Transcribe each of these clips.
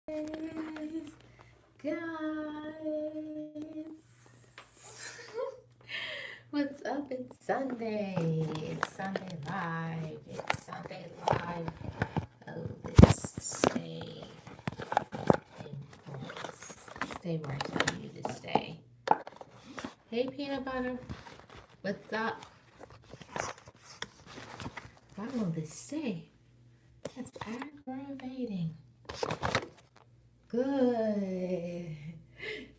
Guys, what's up? It's Sunday. It's Sunday Live. It's Sunday Live. Oh, this stay where I tell you to stay. Hey, peanut butter. What's up? Why won't this stay? That's aggravating. Good.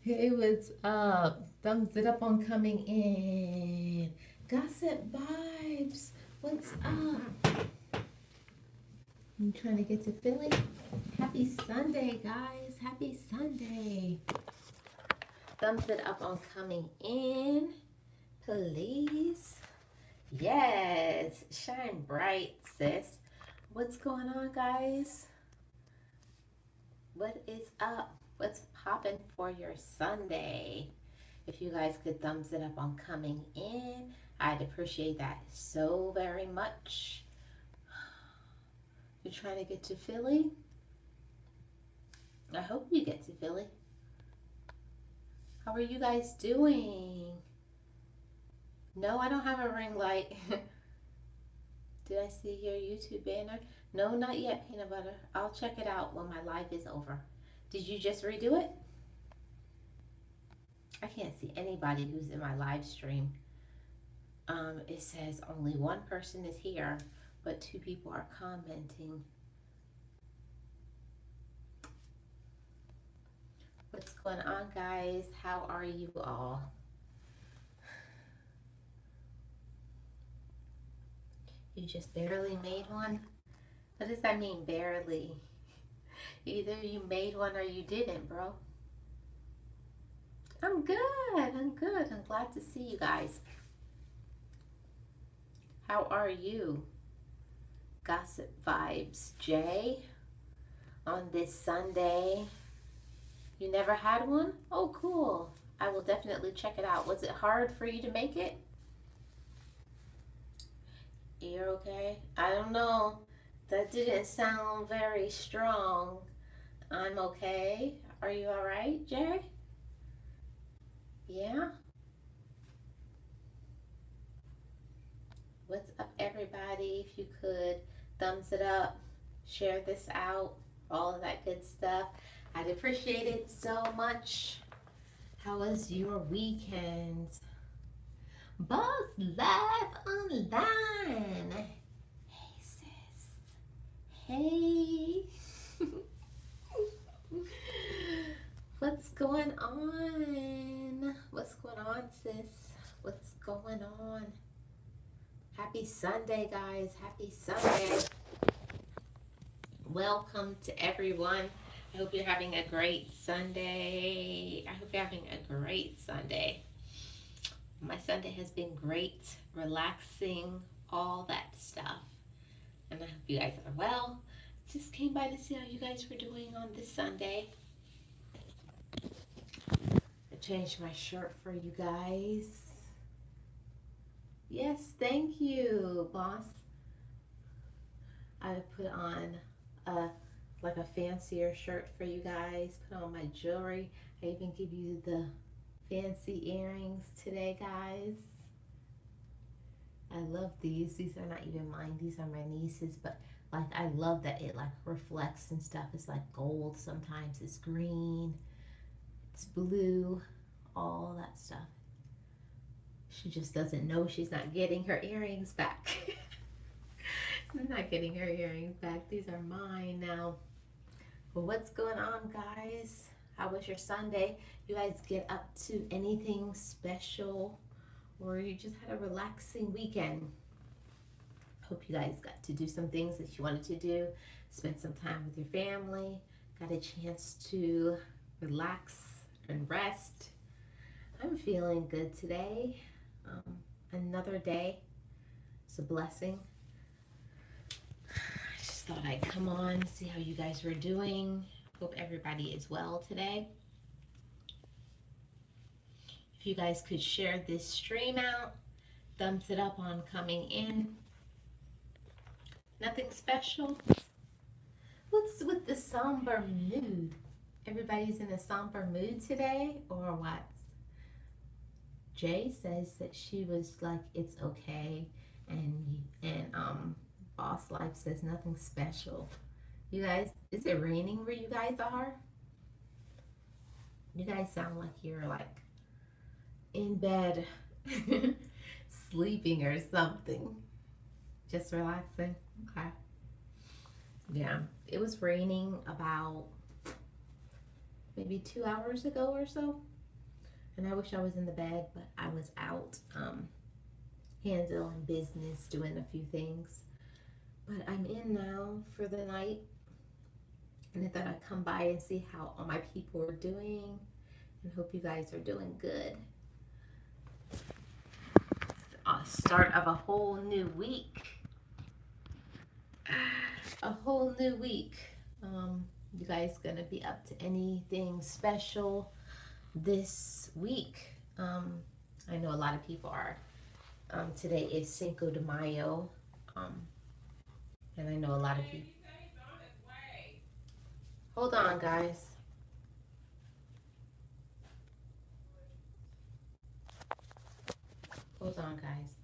Hey, what's up? Thumbs it up on coming in. Gossip vibes. What's up? You trying to get to Philly? Happy Sunday, guys. Happy Sunday. Thumbs it up on coming in, please. Yes. Shine bright, sis. What's going on, guys? What is up? What's popping for your Sunday? If you guys could thumbs it up on coming in, I'd appreciate that so very much. You're trying to get to Philly? I hope you get to Philly. How are you guys doing? No, I don't have a ring light. Did I see your YouTube banner? No, not yet, peanut butter. I'll check it out when my live is over. Did you just redo it? I can't see anybody who's in my live stream. It says only one person is here, but 2 people are commenting. What's going on, guys? How are you all? You just barely made one? What does that mean, barely? Either you made one or you didn't, bro. I'm good. I'm good. I'm glad to see you guys. How are you? Gossip Vibes Jay on this Sunday. You never had one? Oh, cool. I will definitely check it out. Was it hard for you to make it? You're okay? I don't know. That didn't sound very strong. I'm okay. Are you all right, Jay? Yeah? What's up, everybody? If you could thumbs it up, share this out, all of that good stuff. I'd appreciate it so much. How was your weekend? Boss Live Online. Hey, sis. Hey. What's going on? What's going on, sis? What's going on? Happy Sunday, guys. Happy Sunday. Welcome to everyone. I hope you're having a great Sunday. I hope you're having a great Sunday. My Sunday has been great, relaxing, all that stuff. And I hope you guys are well. Just came by to see how you guys were doing on this Sunday. I changed my shirt for you guys. Yes, thank you, boss. I put on like a fancier shirt for you guys. Put on my jewelry. I even give you the fancy earrings today, guys. I love these. These are not even mine. These are my niece's, but like I love that it like reflects and stuff. It's like gold. Sometimes it's green. It's blue. All that stuff. She just doesn't know she's not getting her earrings back. She's not getting her earrings back. These are mine now. But what's going on, guys? How was your Sunday? You guys get up to anything special? Or you just had a relaxing weekend? Hope you guys got to do some things that you wanted to do. Spend some time with your family. Got a chance to relax and rest. I'm feeling good today. Another day. It's a blessing. I just thought I'd come on, see how you guys were doing. Hope everybody is well today. If you guys could share this stream out, thumbs it up on coming in. Nothing special, What's with the somber mood? Everybody's in a somber mood today, or what? Jay says that she was like, it's okay, and Boss Life says nothing special. You guys, is it raining where you guys are? You guys sound like you're like in bed, sleeping or something, just relaxing. Okay. Yeah, it was raining about maybe 2 hours ago or so, and I wish I was in the bed, but I was out handling business, doing a few things. But I'm in now for the night, and I thought I'd come by and see how all my people are doing, and hope you guys are doing good. Start of a whole new week. A whole new week. You guys gonna be up to anything special this week? I know a lot of people are. Today is Cinco de Mayo, and I know a lot of people. Hold on, guys. Hold on, guys.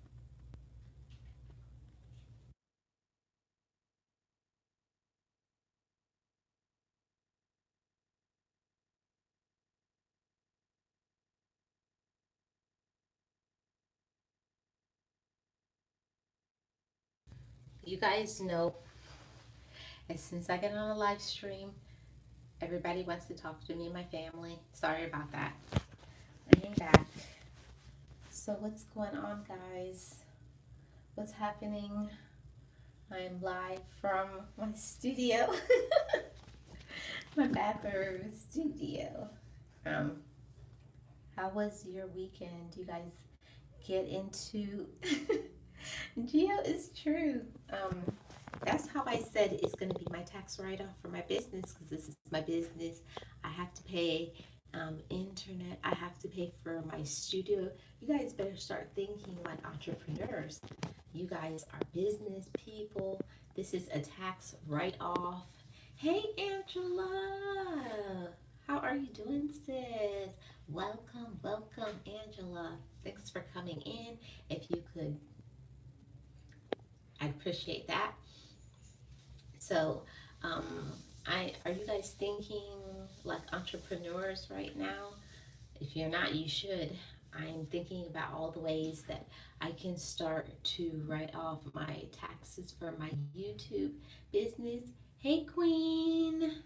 You guys know, as soon as I get on a live stream, everybody wants to talk to me and my family. Sorry about that. I am back. So what's going on, guys? What's happening? I'm live from my studio, my bathroom studio. Um, how was your weekend? You guys get into Geo is true. That's how I said it's going to be my tax write-off for my business because this is my business. I have to pay internet. I have to pay for my studio. You guys better start thinking like entrepreneurs. You guys are business people. This is a tax write-off. Hey, Angela. How are you doing, sis? Welcome, welcome, Angela. Thanks for coming in. If you could, I'd appreciate that. So, I are you guys thinking like entrepreneurs right now? If you're not, you should. I'm thinking about all the ways that I can start to write off my taxes for my YouTube business. Hey, Queen.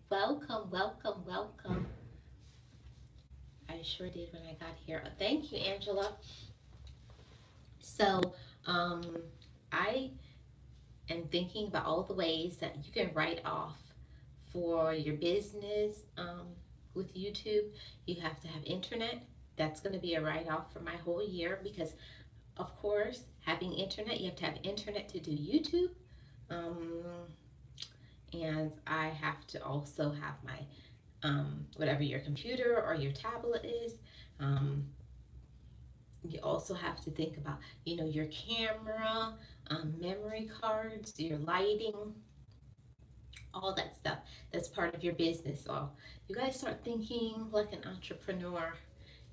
Welcome, welcome, welcome. I sure did when I got here. Thank you, Angela. So, um, I am thinking about all the ways that you can write off for your business with YouTube. You have to have internet. That's going to be a write off for my whole year because, of course, having internet, you have to have internet to do YouTube. Um, and I have to also have my whatever your computer or your tablet is. Um, you also have to think about, your camera, memory cards, your lighting, all that stuff. That's part of your business. So you guys start thinking like an entrepreneur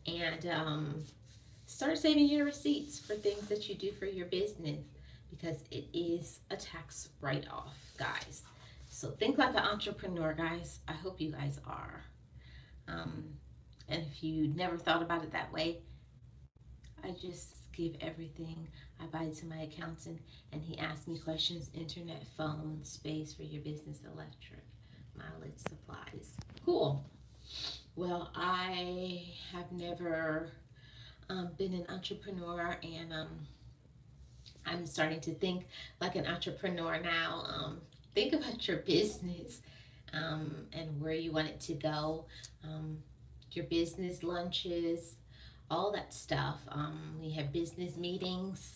and start saving your receipts for things that you do for your business because it is a tax write-off, guys. So think like an entrepreneur, guys. I hope you guys are. Um, and if you never thought about it that way, I just give everything I buy to my accountant, and he asks me questions: internet, phone, space for your business, electric, mileage, supplies. Cool. Well, I have never been an entrepreneur, and I'm starting to think like an entrepreneur now. Think about your business and where you want it to go. Um, your business lunches, all that stuff. We have business meetings.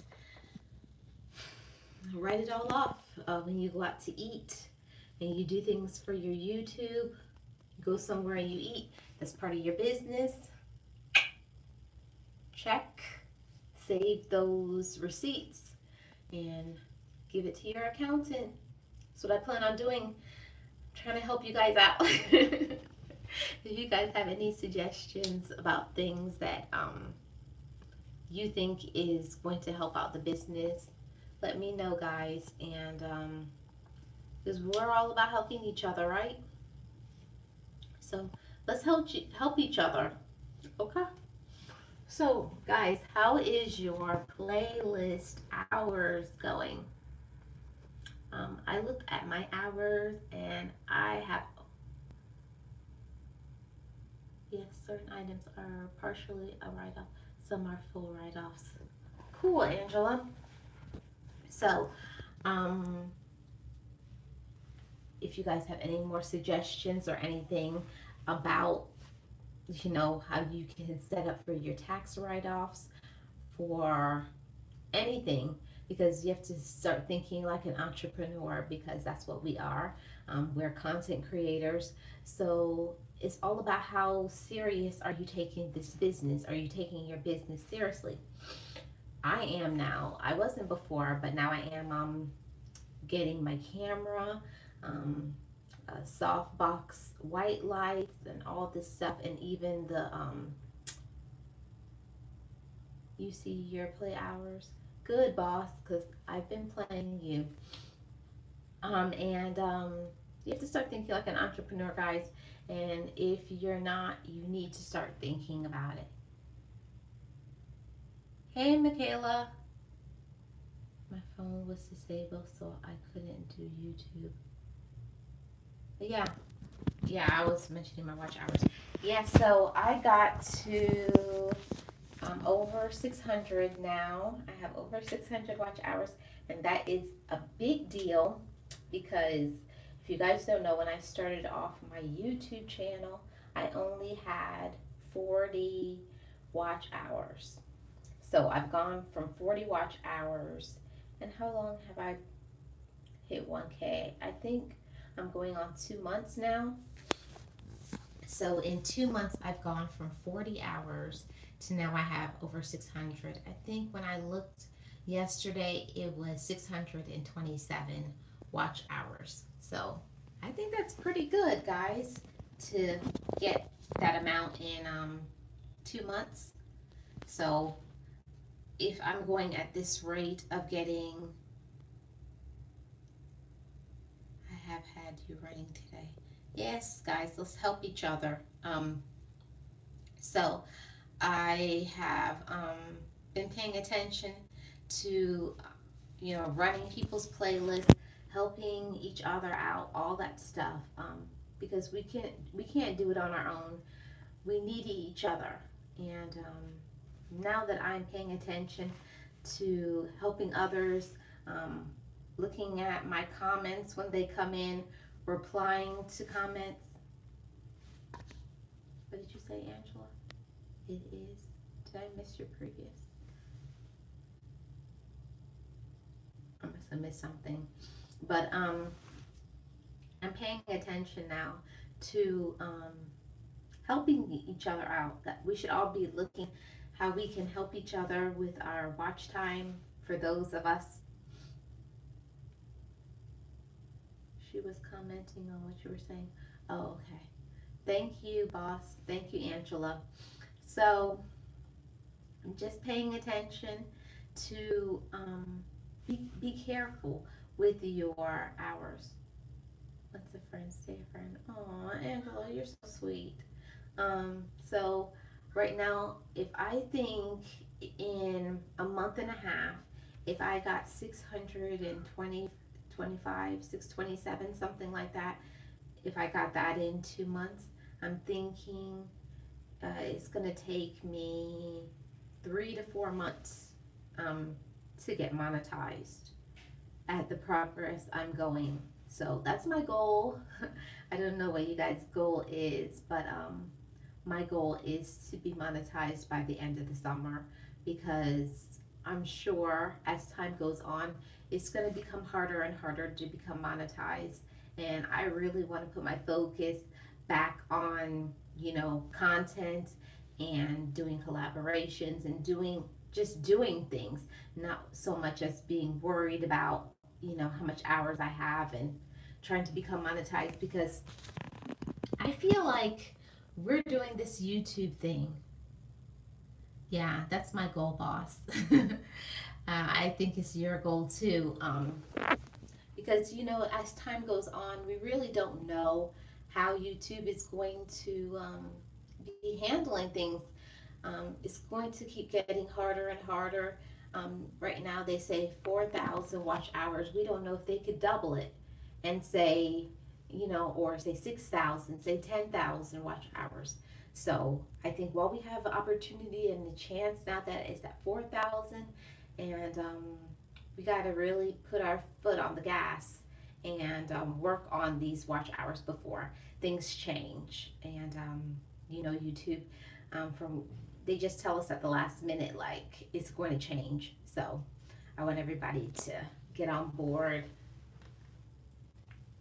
Write it all off when you go out to eat and you do things for your YouTube. You go somewhere and you eat. That's part of your business. Check. Save those receipts and give it to your accountant. So what I plan on doing, trying to help you guys out. If you guys have any suggestions about things that you think is going to help out the business, let me know, guys. And because we're all about helping each other, right? So let's help each other, okay? So, guys, how is your playlist hours going? I look at my hours and I have, yes, certain items are partially a write off, some are full write offs. Cool, Angela. So, um, if you guys have any more suggestions or anything about, how you can set up for your tax write offs for anything, because you have to start thinking like an entrepreneur, because that's what we are. We're content creators. So it's all about how serious are you taking this business? Are you taking your business seriously? I am now. I wasn't before, but now I am getting my camera, um, softbox white lights, and all this stuff, and even the you see your play hours. Good, boss, because I've been playing you. And You have to start thinking like an entrepreneur, guys. And if you're not, you need to start thinking about it. Hey, Michaela. My phone was disabled, so I couldn't do YouTube. But yeah, I was mentioning my watch hours. Yeah, so I got to over 600 now. I have over 600 watch hours, and that is a big deal because if you guys don't know, when I started off my YouTube channel, I only had 40 watch hours. So I've gone from 40 watch hours, and how long have I hit 1K? I think I'm going on 2 months now. So in 2 months, I've gone from 40 hours to now I have over 600. I think when I looked yesterday, it was 627 watch hours. So I think that's pretty good, guys, to get that amount in 2 months. So if I'm going at this rate of getting, I have had you writing today. Yes, guys, let's help each other. So I have been paying attention to, running people's playlists, helping each other out, all that stuff. Because we can't do it on our own. We need each other. And now that I'm paying attention to helping others, um, looking at my comments when they come in, replying to comments. What did you say, Angela? It is. Did I miss your previous? I must have missed something. But I'm paying attention now to helping each other out. That we should all be looking how we can help each other with our watch time for those of us. She was commenting on what you were saying. Oh, okay. Thank you, boss. Thank you, Angela. So I'm just paying attention to be careful with your hours. What's a friend? Stay a friend. Oh, Angela, you're so sweet. So right now, if I think in a month and a half, if I got 620, 25, 627, something like that, if I got that in 2 months, I'm thinking it's going to take me 3 to 4 months um, to get monetized at the progress I'm going. So that's my goal. I don't know what you guys' goal is, but my goal is to be monetized by the end of the summer, because I'm sure as time goes on, it's going to become harder and harder to become monetized. And I really want to put my focus back on, content and doing collaborations and doing things, not so much as being worried about, how much hours I have and trying to become monetized, because I feel like we're doing this YouTube thing. Yeah, that's my goal, boss. I think it's your goal too. Because, as time goes on, we really don't know how YouTube is going to be handling things. It's going to keep getting harder and harder. Right now, they say 4,000 watch hours. We don't know if they could double it and say, or say 6,000, say 10,000 watch hours. So I think while we have an opportunity and a chance now that it's at 4,000, and we got to really put our foot on the gas and work on these watch hours before things change. And YouTube, from they just tell us at the last minute like it's going to change. So I want everybody to get on board.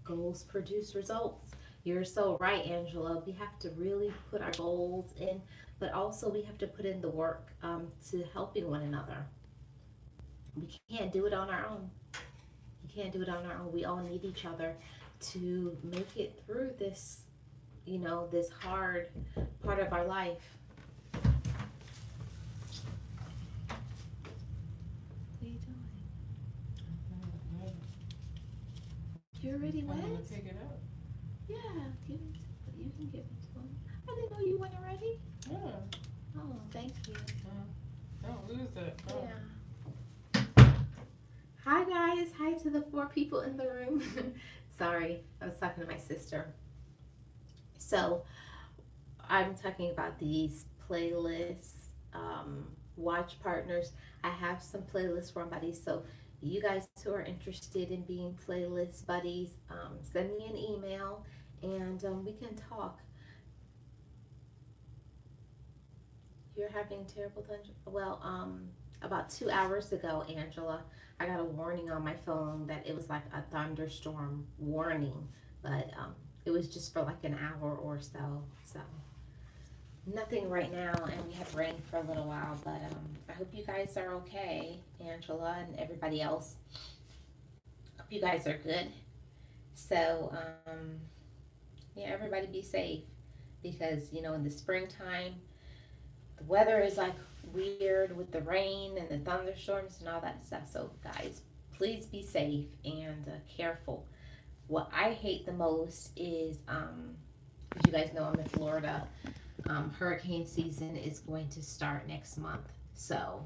Goals produce results. You're so right, Angela. We have to really put our goals in, but also we have to put in the work to helping one another. We can't do it on our own. You can't do it on our own. We all need each other to make it through this, this hard part of our life. What are you doing? You're already wet? I'm gonna pick it up. Yeah, give it. You can give it to him. I didn't know you went already. Yeah. Oh, thank you. Don't lose that. Oh. Yeah. Hi guys. Hi to the 4 people in the room. Sorry, I was talking to my sister. So I'm talking about these playlists, watch partners. I have some playlist for buddies. So you guys who are interested in being playlist buddies, send me an email and we can talk. You're having terrible thunder. Well, about 2 hours ago, Angela, I got a warning on my phone that it was like a thunderstorm warning, but it was just for like an hour or so. So nothing right now, and we have rain for a little while, but I hope you guys are okay, Angela and everybody else. Hope you guys are good. So yeah, everybody be safe, because in the springtime the weather is like weird with the rain and the thunderstorms and all that stuff. So guys, please be safe and careful. What I hate the most is, as you guys know, I'm in Florida. Hurricane season is going to start next month. So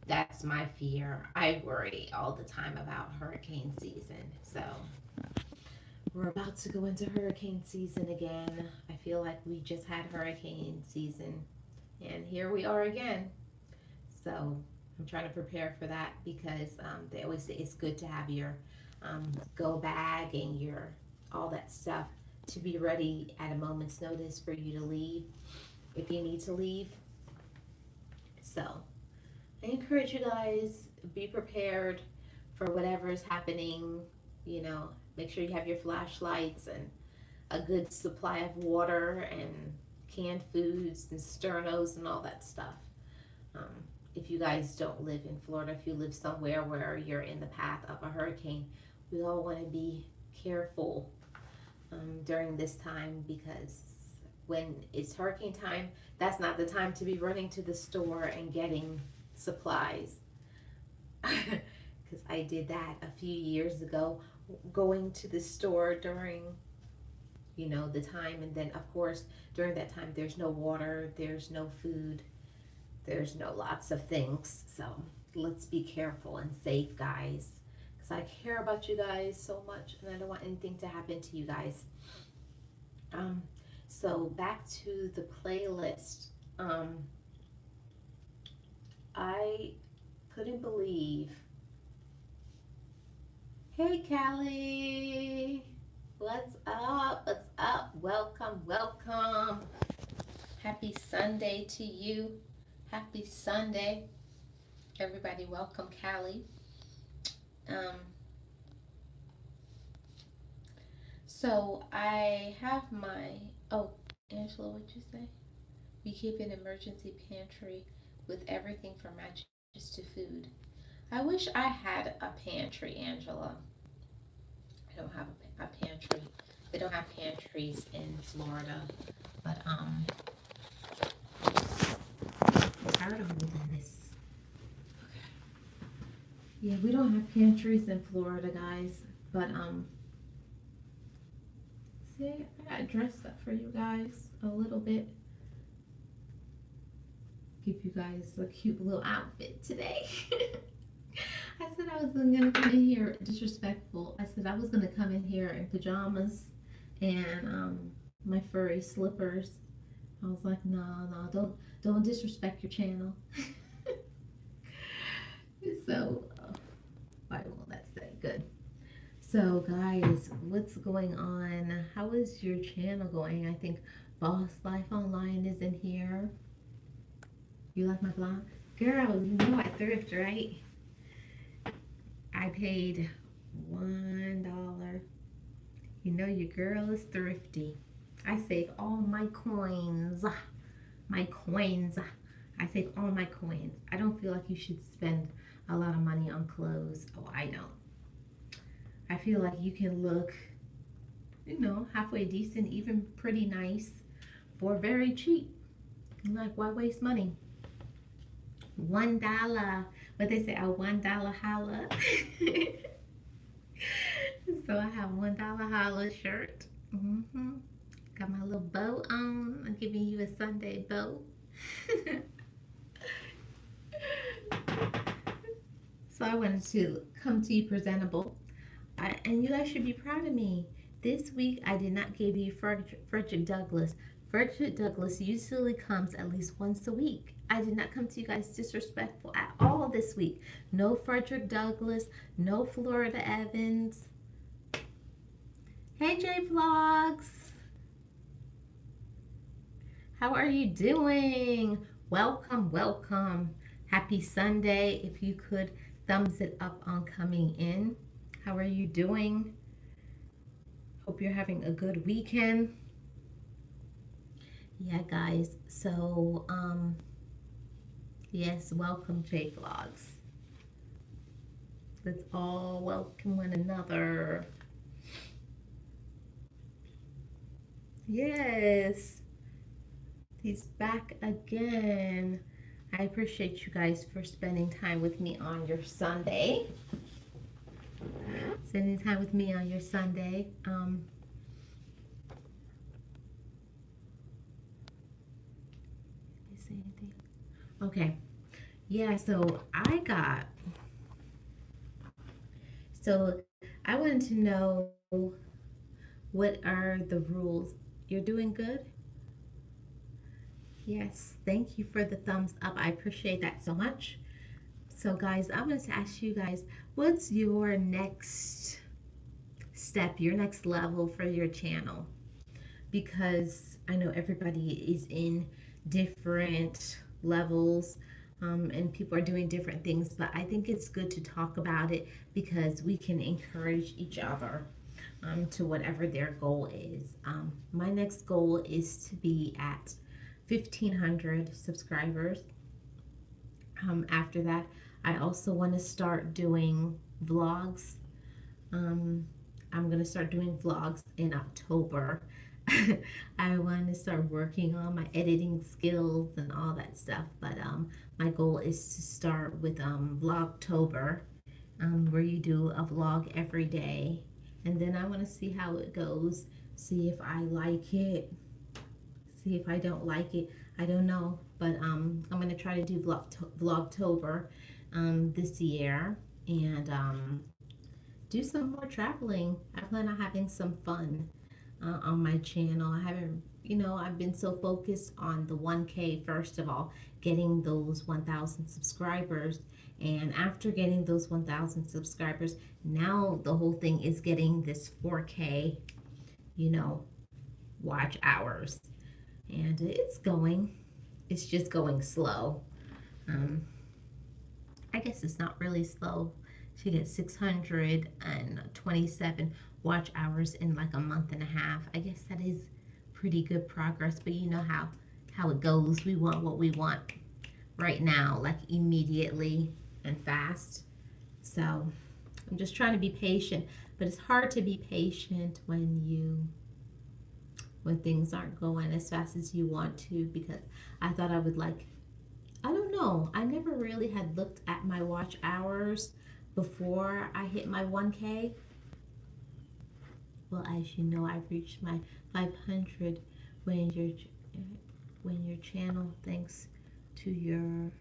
that's my fear. I worry all the time about hurricane season. So we're about to go into hurricane season again. I feel like we just had hurricane season and here we are again. So I'm trying to prepare for that, because they always say it's good to have your go bag and your all that stuff to be ready at a moment's notice for you to leave if you need to leave. So I encourage you guys, be prepared for whatever is happening. Make sure you have your flashlights and a good supply of water and canned foods and sternos and all that stuff. If you guys don't live in Florida, if you live somewhere where you're in the path of a hurricane, we all want to be careful during this time, because when it's hurricane time, that's not the time to be running to the store and getting supplies. Because I did that a few years ago, going to the store during the time, and then of course during that time there's no water, there's no food, there's no lots of things. So let's be careful and safe, guys, because I care about you guys so much and I don't want anything to happen to you guys. So back to the playlist. I couldn't believe. Hey Callie, what's up? What's up? Welcome, welcome. Happy Sunday to you. Happy Sunday. Everybody, welcome Callie. So I have Angela, what'd you say? We keep an emergency pantry with everything from matches to food. I wish I had a pantry, Angela. I don't have a pantry. a pantry. They don't have pantries in Florida, but I'm tired of holding this. Okay. Yeah, we don't have pantries in Florida, guys, but see, I got dressed up for you guys a little bit. Give you guys a cute little outfit today. I said I was gonna come in here disrespectful. I said I was gonna come in here in pajamas and my furry slippers. I was like, no, don't disrespect your channel. So, why won't that say good? So guys, what's going on? How is your channel going? I think Boss Life Online is in here. You like my blog? Girl, you know I thrift, right? I paid $1. You know your girl is thrifty. I save all my coins. My coins. I save all my coins. I don't feel like you should spend a lot of money on clothes. Oh, I don't. I feel like you can look, you know, halfway decent, even pretty nice for very cheap. Like, why waste money? $1. What they say, a $1 holla. So I have $1 holla shirt. Got my little bow on. I'm giving you a Sunday bow. So I wanted to come to you presentable. And you guys should be proud of me. This week I did not give you Frederick Douglass. Frederick Douglass usually comes at least once a week. I did not come to you guys disrespectful at all this week. No Frederick Douglass, no Florida Evans. Hey J Vlogs. How are you doing? Welcome, welcome. Happy Sunday. If you could thumbs it up on coming in. How are you doing? Hope you're having a good weekend. Yeah, guys. So, yes, welcome J Vlogs. Let's all welcome one another. Yes. He's back again. I appreciate you guys for spending time with me on your Sunday. Spending time with me on your Sunday. Say anything? Okay. Yeah, so I wanted to know, what are the rules? You're doing good? Yes, thank you for the thumbs up. I appreciate that so much. So guys, I wanted to ask you guys, what's your next step, your next level for your channel? Because I know everybody is in different levels and people are doing different things, but I think it's good to talk about it because we can encourage each other to whatever their goal is. My next goal is to be at 1,500 subscribers. After that, I also want to start doing vlogs. I'm going to start doing vlogs in October. I want to start working on my editing skills and all that stuff. But my goal is to start with Vlogtober, where you do a vlog every day. And then I want to see how it goes, see if I like it, see if I don't like it. I don't know, but I'm going to try to do Vlogtober this year and do some more traveling. I plan on having some fun on my channel. I haven't, I've been so focused on the 1K, first of all, getting those 1,000 subscribers. And after getting those 1,000 subscribers, now the whole thing is getting this 4K, watch hours. And it's just going slow. I guess it's not really slow to get 627 watch hours in like a month and a half. I guess that is pretty good progress, but you know how it goes. We want what we want right now, like immediately and fast. So I'm just trying to be patient. But it's hard to be patient when things aren't going as fast as you want to, because I thought I would like, I don't know, I never really had looked at my watch hours before I hit my 1K. Well, as you know, I reached my 500 when your channel, thanks to your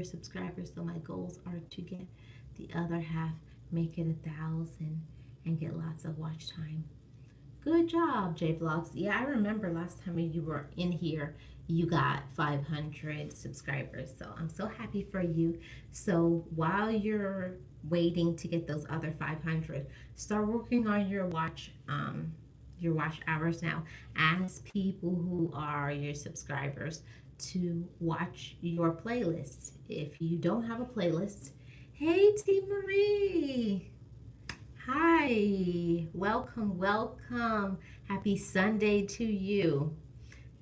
subscribers. So my goals are to get the other half, make it 1,000, and get lots of watch time. Good job, J Vlogs. Yeah, I remember last time you were in here, you got 500 subscribers. So I'm so happy for you. So while you're waiting to get those other 500, start working on your watch hours now. Ask people who are your subscribers to watch your playlist. If you don't have a playlist, hey T Marie. Hi, welcome, welcome. Happy Sunday to you.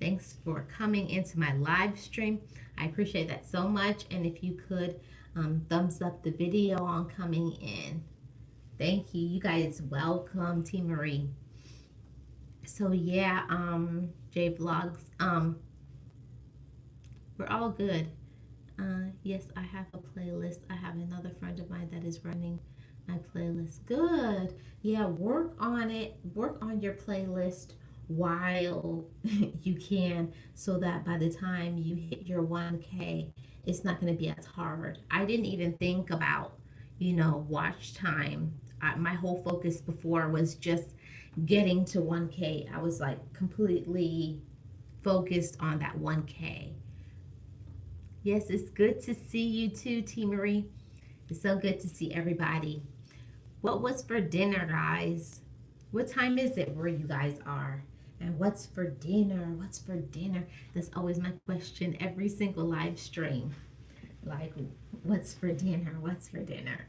Thanks for coming into my live stream. I appreciate that so much. And if you could thumbs up the video on coming in. Thank you. You guys, welcome, T Marie. So yeah, J Vlogs, we're all good. Yes, I have a playlist. I have another friend of mine that is running my playlist. Good. Yeah, work on it. Work on your playlist while you can, so that by the time you hit your 1K, it's not going to be as hard. I didn't even think about, watch time. My whole focus before was just getting to 1K. I was like completely focused on that 1K. Yes, it's good to see you too, T Marie. It's so good to see everybody. What was for dinner, guys? What time is it where you guys are? And what's for dinner? What's for dinner? That's always my question every single live stream. Like, what's for dinner? What's for dinner?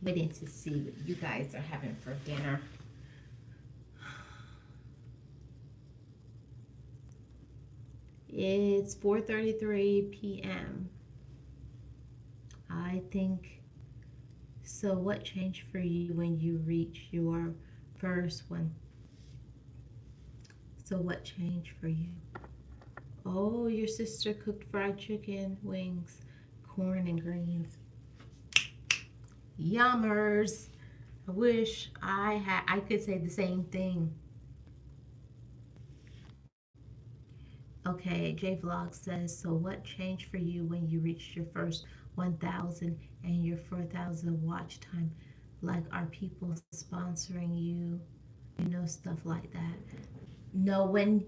Waiting to see what you guys are having for dinner. It's 4:33 p.m. I think. So what changed for you when you reached your first one? So what changed for you? Oh, your sister cooked fried chicken, wings, corn, and greens. Yummers. I wish I could say the same thing. Okay, J Vlog says, so what changed for you when you reached your first 1,000 and your 4,000 watch time? Like, are people sponsoring you? Stuff like that. No, when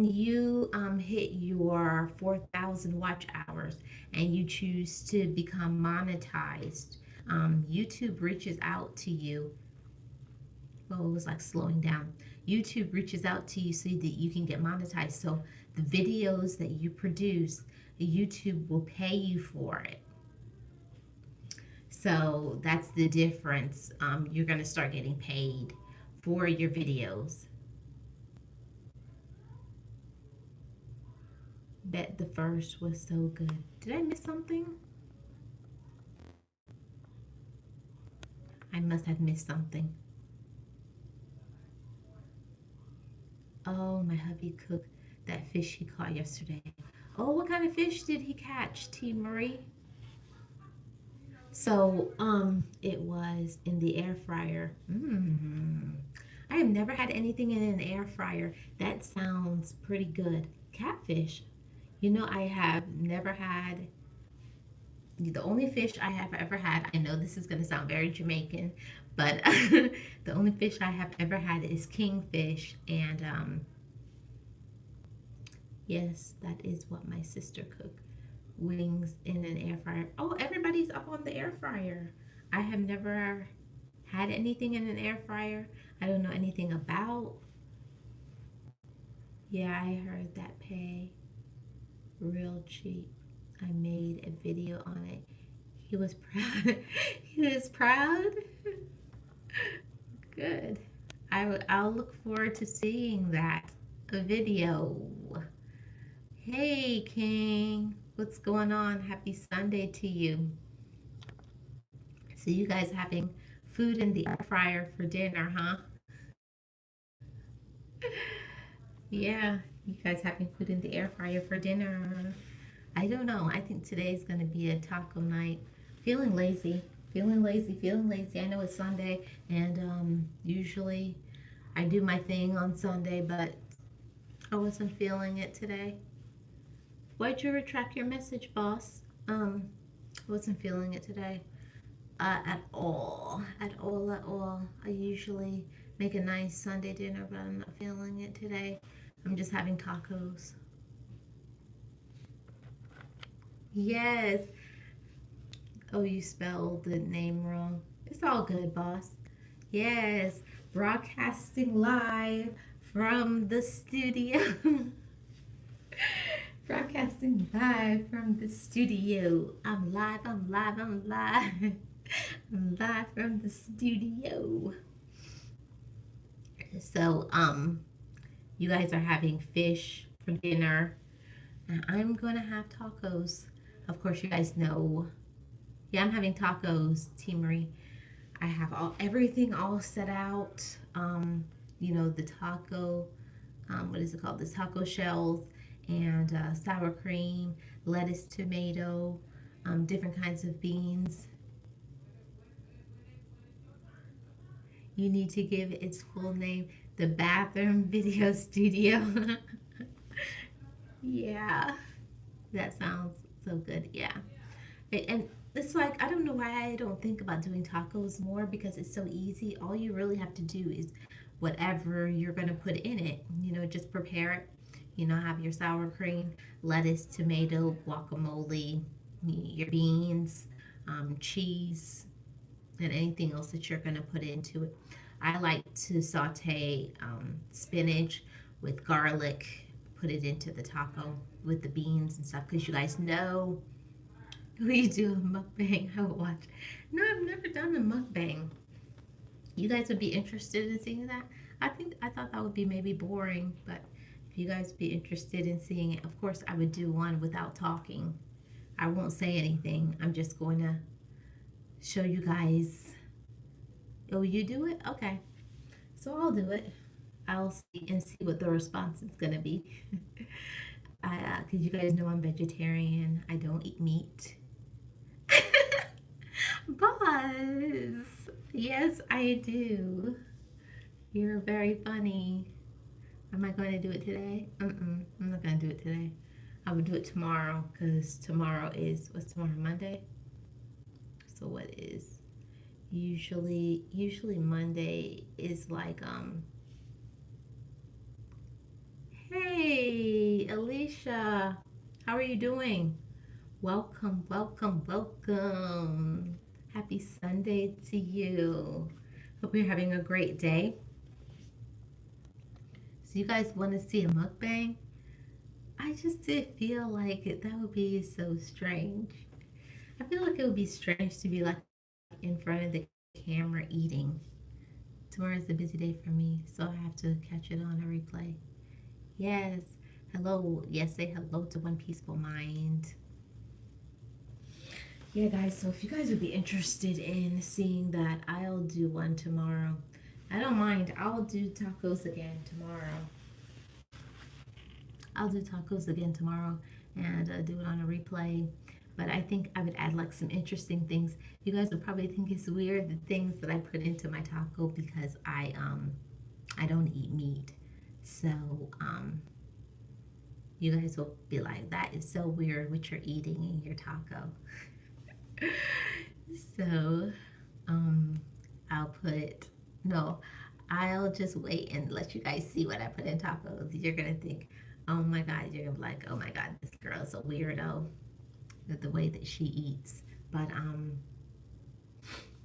you hit your 4,000 watch hours and you choose to become monetized, YouTube reaches out to you. Well, it was like slowing down. YouTube reaches out to you so that you can get monetized. So the videos that you produce, YouTube will pay you for it. So that's the difference. You're going to start getting paid for your videos. Bet the first was so good. Did I miss something? I must have missed something. Oh, my hubby cooked that fish he caught yesterday. Oh, what kind of fish did he catch, T. Marie? So, it was in the air fryer. I have never had anything in an air fryer. That sounds pretty good. Catfish. I have never had. The only fish I have ever had, I know this is going to sound very Jamaican, but the only fish I have ever had is kingfish. And yes, that is what my sister cooked. Wings in an air fryer. Oh, everybody's up on the air fryer. I have never had anything in an air fryer. I don't know anything about. Yeah, I heard that pay real cheap. I made a video on it. He was proud. He was proud. Good. I'll look forward to seeing that video. Hey, King. What's going on? Happy Sunday to you. So you guys having food in the air fryer for dinner, huh? Yeah, you guys having food in the air fryer for dinner. I don't know. I think today's going to be a taco night. Feeling lazy. Feeling lazy. Feeling lazy. I know it's Sunday, and usually I do my thing on Sunday, but I wasn't feeling it today. Why'd you retract your message, boss? I wasn't feeling it today. At all. At all, at all. I usually make a nice Sunday dinner, but I'm not feeling it today. I'm just having tacos. Yes. Oh, you spelled the name wrong. It's all good, boss. Yes. Broadcasting live from the studio. Broadcasting live from the studio. I'm live, I'm live, I'm live. I'm live from the studio. So, you guys are having fish for dinner. And I'm gonna have tacos. Of course, you guys know. Yeah, I'm having tacos, T. Marie. I have everything all set out. The taco, what is it called? The taco shells and sour cream, lettuce, tomato, different kinds of beans. You need to give its full name, the Bathroom Video Studio. Yeah, that sounds so good. Yeah. And it's like, I don't know why I don't think about doing tacos more because it's so easy. All you really have to do is whatever you're going to put in it, just prepare it. Have your sour cream, lettuce, tomato, guacamole, your beans, cheese, and anything else that you're going to put into it. I like to saute spinach with garlic, put it into the taco with the beans and stuff because you guys know we do a mukbang. I would watch. No, I've never done a mukbang. You guys would be interested in seeing that? I thought that would be maybe boring, but if you guys would be interested in seeing it, of course I would do one without talking. I won't say anything. I'm just going to show you guys. Oh, you do it? Okay. So I'll do it. I'll see what the response is gonna be. Cause you guys know I'm vegetarian. I don't eat meat. Buzz. Yes, I do. You're very funny. Am I going to do it today? I'm not going to do it today. I will do it tomorrow because tomorrow is, what's tomorrow, Monday? So what is, usually Monday is like, hey, Alicia, how are you doing? Welcome, welcome, welcome. Happy Sunday to you. Hope you're having a great day. So you guys want to see a mukbang? I just did feel like that would be so strange. I feel like it would be strange to be like in front of the camera eating. Tomorrow's a busy day for me, so I have to catch it on a replay. Yes. Hello. Yes, say hello to One Peaceful Mind. Yeah, guys, so if you guys would be interested in seeing that, I'll do one tomorrow. I don't mind. I'll do tacos again tomorrow. I'll do tacos again tomorrow and do it on a replay. But I think I would add like some interesting things. You guys would probably think it's weird the things that I put into my taco because I don't eat meat. So you guys will be like, that is so weird what you're eating in your taco. So I'll just wait and let you guys see what I put in tacos. You're gonna think, oh my God, you're gonna be like, oh my God, this girl's a weirdo with the way that she eats. But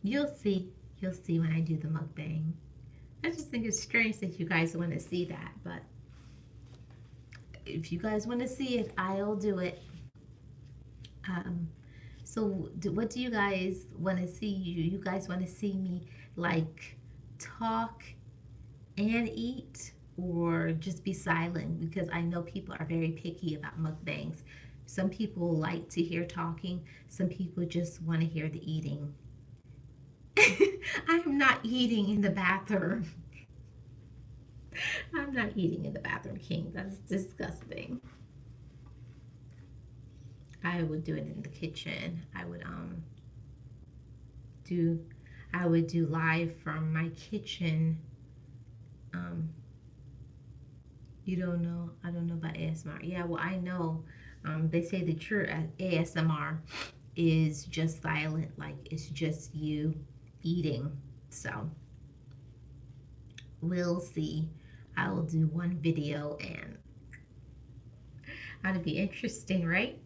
you'll see when I do the mukbang. I just think it's strange that you guys want to see that, but if you guys want to see it, I'll do it. So what do you guys want to see? You guys want to see me like talk and eat or just be silent, because I know people are very picky about mukbangs. Some people like to hear talking, some people just want to hear the eating. I am not eating in the bathroom. I'm not eating in the bathroom, King. That's disgusting. I would do it in the kitchen. Do I would do live from my kitchen. Um, you don't know? I don't know about ASMR. Yeah, well, I know. They say the true ASMR is just silent, like it's just you eating. So we'll see. I will do one video and that'll be interesting, right?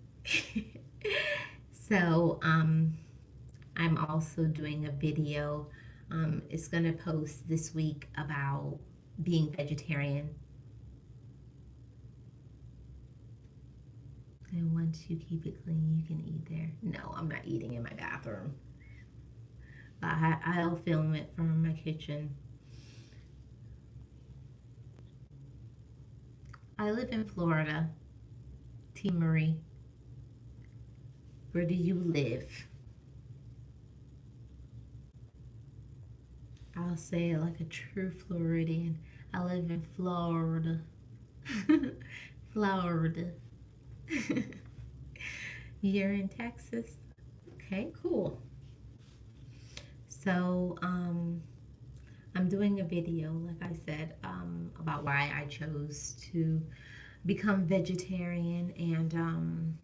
So I'm also doing a video. It's gonna post this week about being vegetarian. And once you keep it clean, you can eat there. No, I'm not eating in my bathroom. I'll film it from my kitchen. I live in Florida. T. Marie, where do you live? I'll say it like a true Floridian. I live in Florida. Florida. You're in Texas? Okay, cool. So, I'm doing a video, like I said, about why I chose to become vegetarian and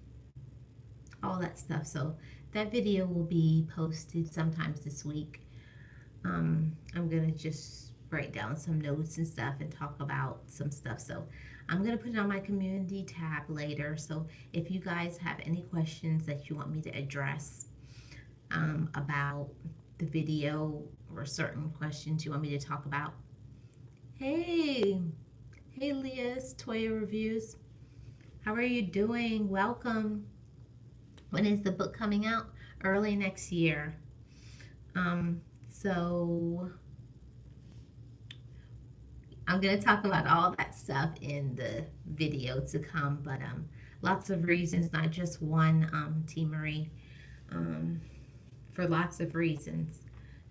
all that stuff. So that video will be posted sometimes this week. I'm gonna just write down some notes and stuff and talk about some stuff. So I'm gonna put it on my community tab later. So if you guys have any questions that you want me to address about the video or certain questions you want me to talk about. Hey Leah's Toya Reviews. How are you doing? Welcome. When is the book coming out? Early next year. So I'm going to talk about all that stuff in the video to come, but lots of reasons, not just one, T. Marie, for lots of reasons.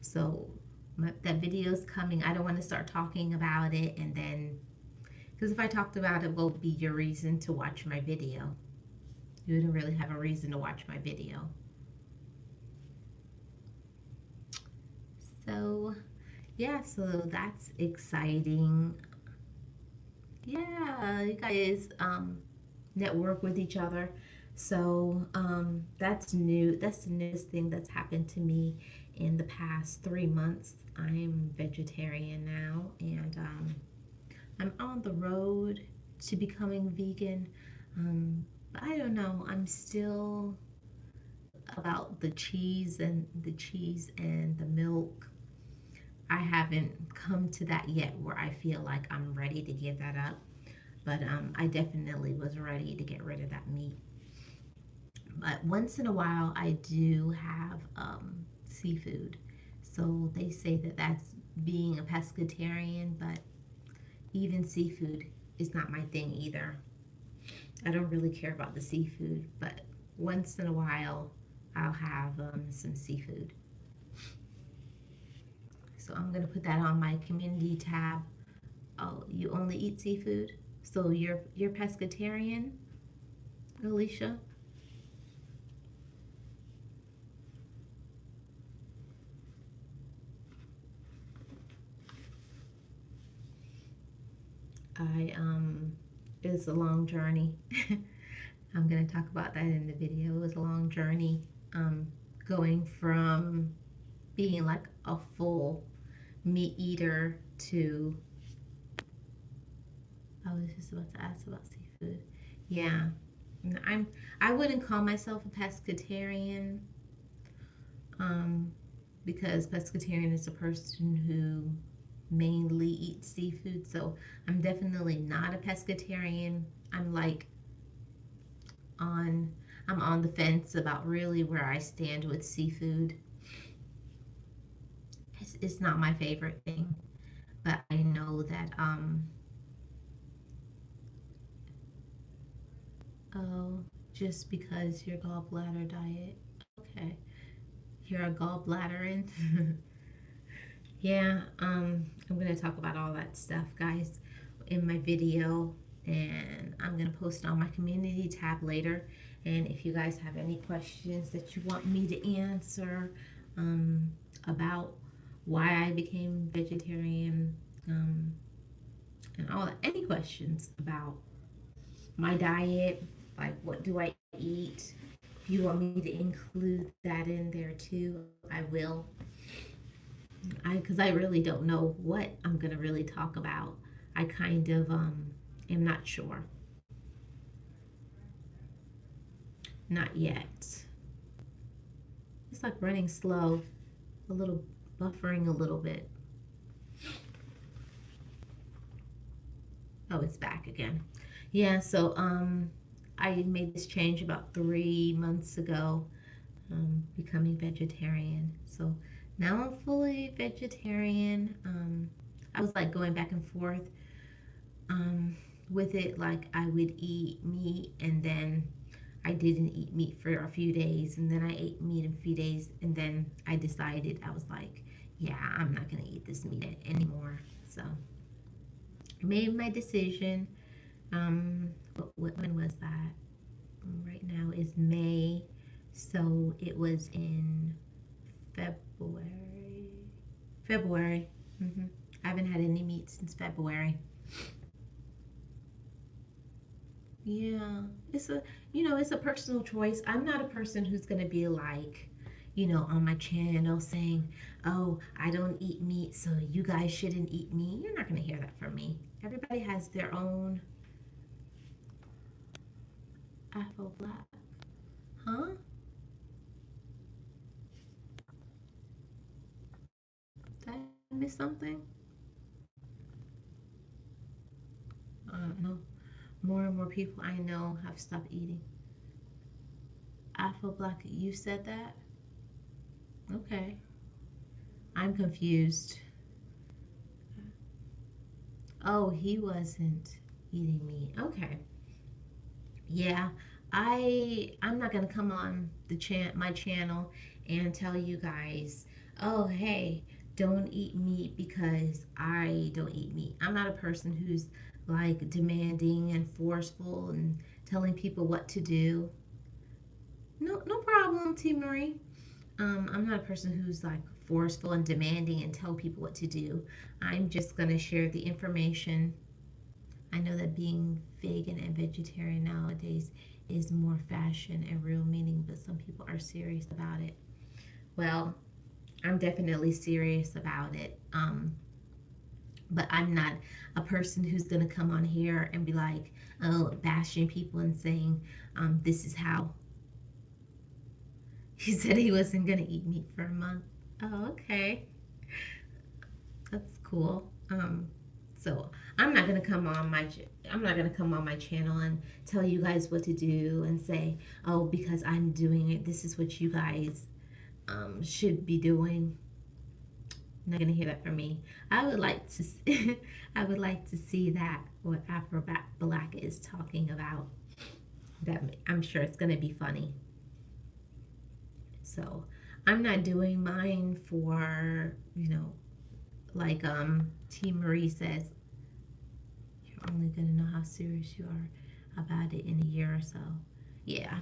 So that video is coming. I don't want to start talking about it and then, because if I talked about it, will be your reason to watch my video. You wouldn't really have a reason to watch my video. So yeah, so that's exciting. Yeah, you guys network with each other. So that's new. That's the newest thing that's happened to me in the past 3 months. I'm vegetarian now, and I'm on the road to becoming vegan. But I don't know. I'm still about the cheese and the milk. I haven't come to that yet where I feel like I'm ready to give that up. But I definitely was ready to get rid of that meat. But once in a while, I do have seafood. So they say that that's being a pescatarian, but even seafood is not my thing either. I don't really care about the seafood, but once in a while, I'll have some seafood. So I'm going to put that on my community tab. Oh, you only eat seafood? So you're pescatarian, Alicia? It was a long journey. I'm going to talk about that in the video. It was a long journey going from being like a full meat eater to, I was just about to ask about seafood. Yeah, I wouldn't call myself a pescatarian because pescatarian is a person who mainly eats seafood. So I'm definitely not a pescatarian. I'm on the fence about really where I stand with seafood. it's not my favorite thing, but I know that oh, just because your gallbladder diet. Okay. You're a gallbladder in. Yeah, I'm gonna talk about all that stuff, guys, in my video, and I'm gonna post it on my community tab later. And if you guys have any questions that you want me to answer about why I became vegetarian, and all that, any questions about my diet, like what do I eat, if you want me to include that in there too, I will. Because I really don't know what I'm gonna really talk about. I kind of am not sure. Not yet. It's like running slow, a little buffering a little bit. Oh, it's back again. Yeah, so I made this change about 3 months ago, becoming vegetarian. So now I'm fully vegetarian. I was like going back and forth um, with it. Like I would eat meat and then I didn't eat meat for a few days, and then I ate meat in a few days, and then I decided I was like, yeah, I'm not gonna eat this meat anymore. So I made my decision. When was that? Right now is May, so it was in February. February. I haven't had any meat since February. Yeah, it's a personal choice. I'm not a person who's gonna be like, on my channel saying, "Oh, I don't eat meat, so you guys shouldn't eat meat." You're not gonna hear that from me. Everybody has their own Afro Black, huh? Did I miss something? No. More and more people I know have stopped eating. Afro Black, you said that? Okay. I'm confused. Oh, he wasn't eating meat. Okay. Yeah. I'm not gonna come on my channel and tell you guys, oh hey, don't eat meat because I don't eat meat. I'm not a person who's like demanding and forceful and telling people what to do. No, no problem, T Marie. I'm not a person who's like forceful and demanding and tell people what to do. I'm just gonna share the information. I know that being vegan and vegetarian nowadays is more fashion and real meaning, but some people are serious about it. Well, I'm definitely serious about it. But I'm not a person who's gonna come on here and be like, oh, bashing people and saying, this is how. He said he wasn't gonna eat meat for a month. Oh, okay. That's cool. So I'm not gonna come on my channel and tell you guys what to do and say, oh, because I'm doing it, this is what you guys should be doing. Not gonna hear that from me. I would like to I would like to see that what Afro Black is talking about. That I'm sure it's gonna be funny. So I'm not doing mine for, like T Marie says, you're only gonna know how serious you are about it in a year or so. Yeah.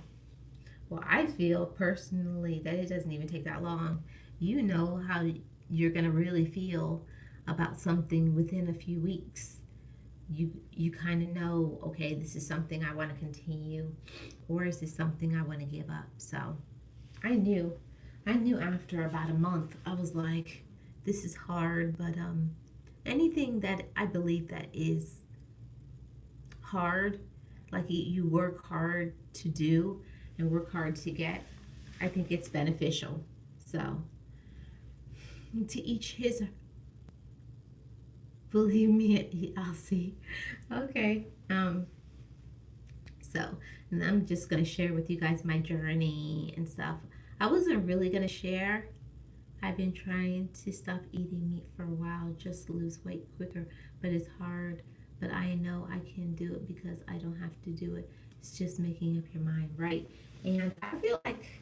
Well, I feel personally that it doesn't even take that long. You know how you're gonna really feel about something within a few weeks. You kind of know, okay, this is something I want to continue, or is this something I want to give up? So I knew after about a month, I was like, this is hard, but anything that I believe that is hard, like you work hard to do and work hard to get, I think it's beneficial. So to each his. Believe me, I'll see. Okay. So, and I'm just gonna share with you guys my journey and stuff. I wasn't really gonna share I've been trying to stop eating meat for a while, just to lose weight quicker, but it's hard. But I know I can do it because I don't have to do it. It's just making up your mind, right? And I feel like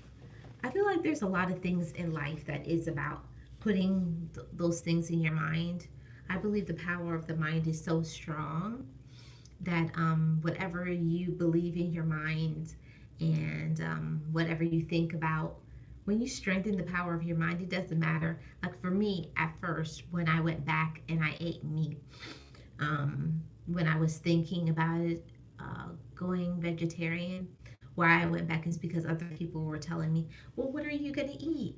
there's a lot of things in life that is about putting those things in your mind. I believe the power of the mind is so strong that whatever you believe in your mind and whatever you think about, when you strengthen the power of your mind, it doesn't matter. Like for me, at first, when I went back and I ate meat, when I was thinking about it, going vegetarian, why I went back is because other people were telling me, well, what are you going to eat?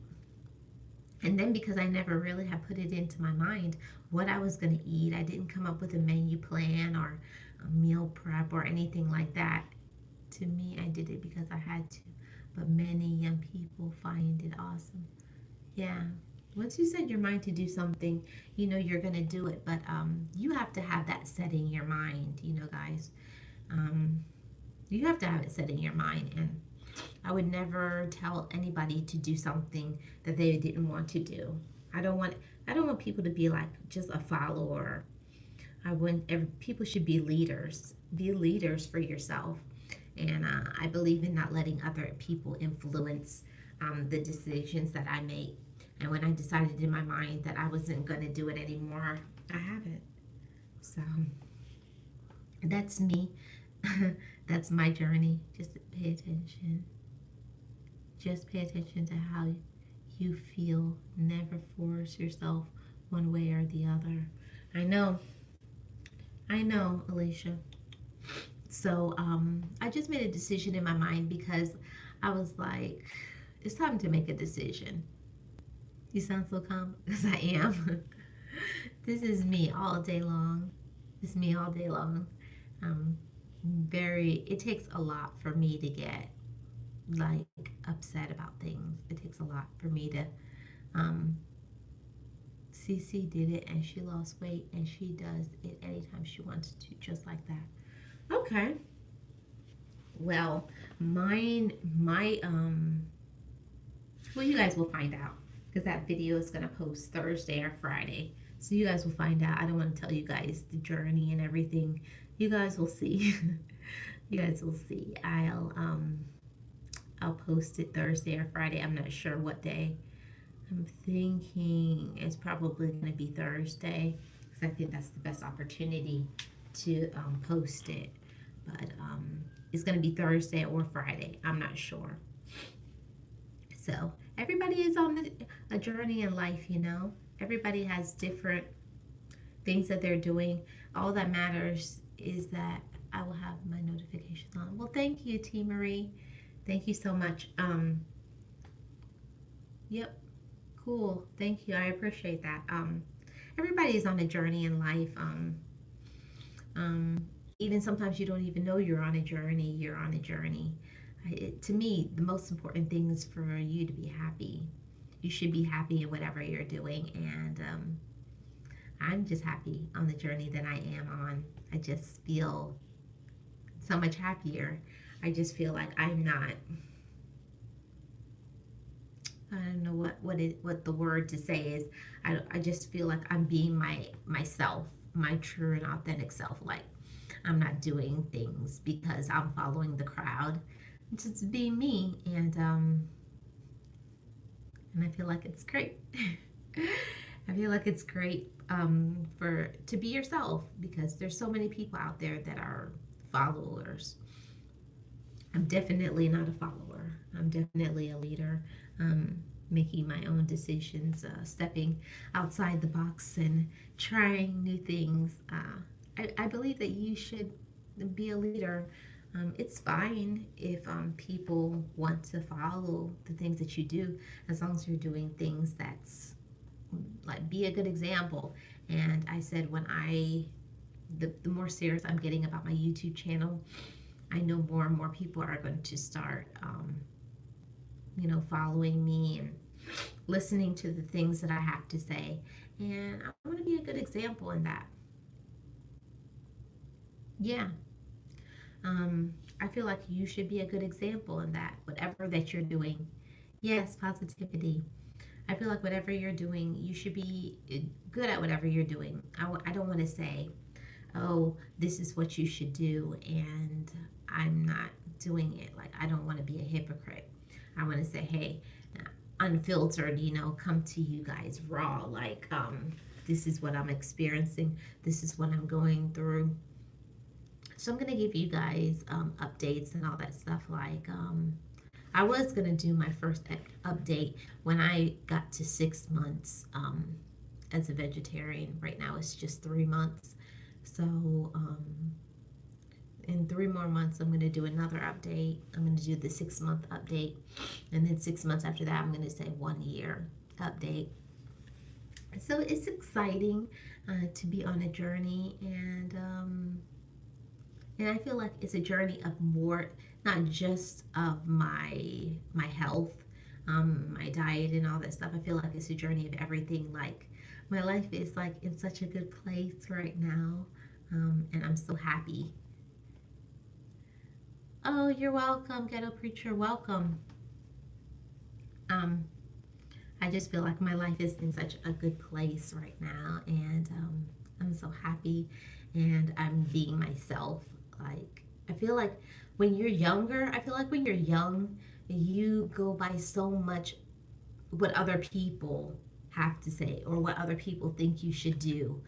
And then because I never really had put it into my mind what I was going to eat, I didn't come up with a menu plan or a meal prep or anything like that. To me, I did it because I had to. But many young people find it awesome. Yeah. Once you set your mind to do something, you know you're going to do it. But you have to have that set in your mind, guys. Um, you have to have it set in your mind. And I would never tell anybody to do something that they didn't want to do. I don't want I don't want people to be like just a follower. People should be leaders. Be leaders for yourself. And I believe in not letting other people influence the decisions that I make. And when I decided in my mind that I wasn't going to do it anymore, I haven't. So that's me. That's my journey. Just pay attention. Just pay attention to how you feel. Never force yourself one way or the other. I know. I know, Alicia. So I just made a decision in my mind because I was like, it's time to make a decision. You sound so calm because I am. This is me all day long. This is me all day long. Um, it takes a lot for me to get like upset about things. It takes a lot for me to um Cece did it and she lost weight and she does it anytime she wants to, just like that. Okay. Well, well, you guys will find out because that video is gonna post Thursday or Friday. So you guys will find out. I don't want to tell you guys the journey and everything. You guys will see. You guys will see. I'll post it Thursday or Friday. I'm not sure what day. I'm thinking it's probably going to be Thursday because I think that's the best opportunity to post it. But it's going to be Thursday or Friday. I'm not sure. So everybody is on a journey in life. Everybody has different things that they're doing. All that matters is that I will have my notifications on. Well, thank you, T. Marie. Thank you so much. Yep. Cool. Thank you. I appreciate that. Everybody is on a journey in life. Um, Even sometimes you don't even know you're on a journey. You're on a journey. To me, the most important thing is for you to be happy. You should be happy in whatever you're doing, and I'm just happy on the journey that I am on. I just feel so much happier. I just feel like I'm not. I don't know what the word to say is. I just feel like I'm being myself, my true and authentic self. Like I'm not doing things because I'm following the crowd. Just being me, and I feel like it's great. I feel like it's great for to be yourself because there's so many people out there that are followers. I'm definitely not a follower. I'm definitely a leader. Making my own decisions, stepping outside the box and trying new things. I believe that you should be a leader. It's fine if people want to follow the things that you do, as long as you're doing things that's like be a good example. And I said the more serious I'm getting about my YouTube channel, I know more and more people are going to start, following me and listening to the things that I have to say. And I want to be a good example in that. Yeah. I feel like you should be a good example in that, whatever that you're doing. Yes, positivity. I feel like whatever you're doing, you should be good at whatever you're doing. I don't want to say, oh, this is what you should do, and I'm not doing it. Like, I don't want to be a hypocrite. I want to say, hey, unfiltered, come to you guys raw. Like, this is what I'm experiencing. This is what I'm going through. So I'm going to give you guys updates and all that stuff. Like, I was going to do my first update when I got to 6 months as a vegetarian. Right now it's just 3 months. So in 3 more months, I'm going to do another update. I'm going to do the 6-month update. And then 6 months after that, I'm going to say 1 year update. So it's exciting to be on a journey. And I feel like it's a journey of more, not just of my health, my diet and all that stuff. I feel like it's a journey of everything. Like, my life is like in such a good place right now, and I'm so happy. Oh, you're welcome, Ghetto Preacher. Welcome. I just feel like my life is in such a good place right now, and I'm so happy, and I'm being myself. Like, I feel like when you're younger, you go by so much what other people have to say or what other people think you should do.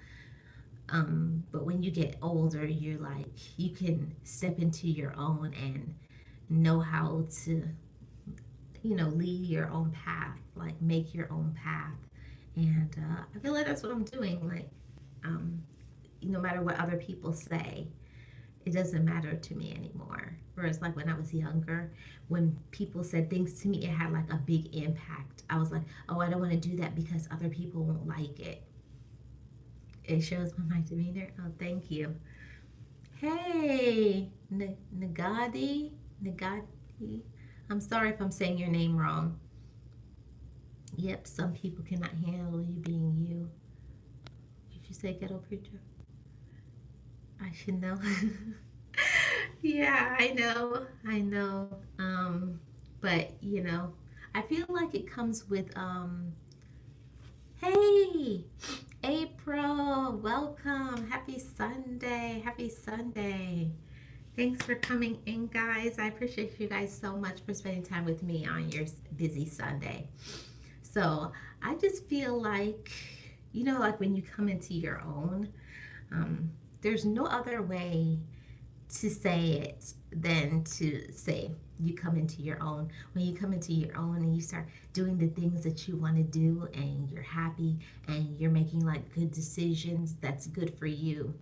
But when you get older, you're like, you can step into your own and know how to, lead your own path, like make your own path. And I feel like that's what I'm doing. Like, no matter what other people say, it doesn't matter to me anymore. Whereas, like, when I was younger, when people said things to me, it had like a big impact. I was like, oh, I don't want to do that because other people won't like it. It shows by my demeanor. Oh, thank you. Hey, Nagadi. I'm sorry if I'm saying your name wrong. Yep, some people cannot handle you being you. Did you say Ghetto Preacher? I should know. Yeah, I know. But I feel like it comes with hey, April, welcome. Happy Sunday. Happy Sunday. Thanks for coming in, guys. I appreciate you guys so much for spending time with me on your busy Sunday. So I just feel like, like when you come into your own, there's no other way to say it than to say you come into your own. When you come into your own and you start doing the things that you want to do and you're happy and you're making like good decisions, that's good for you.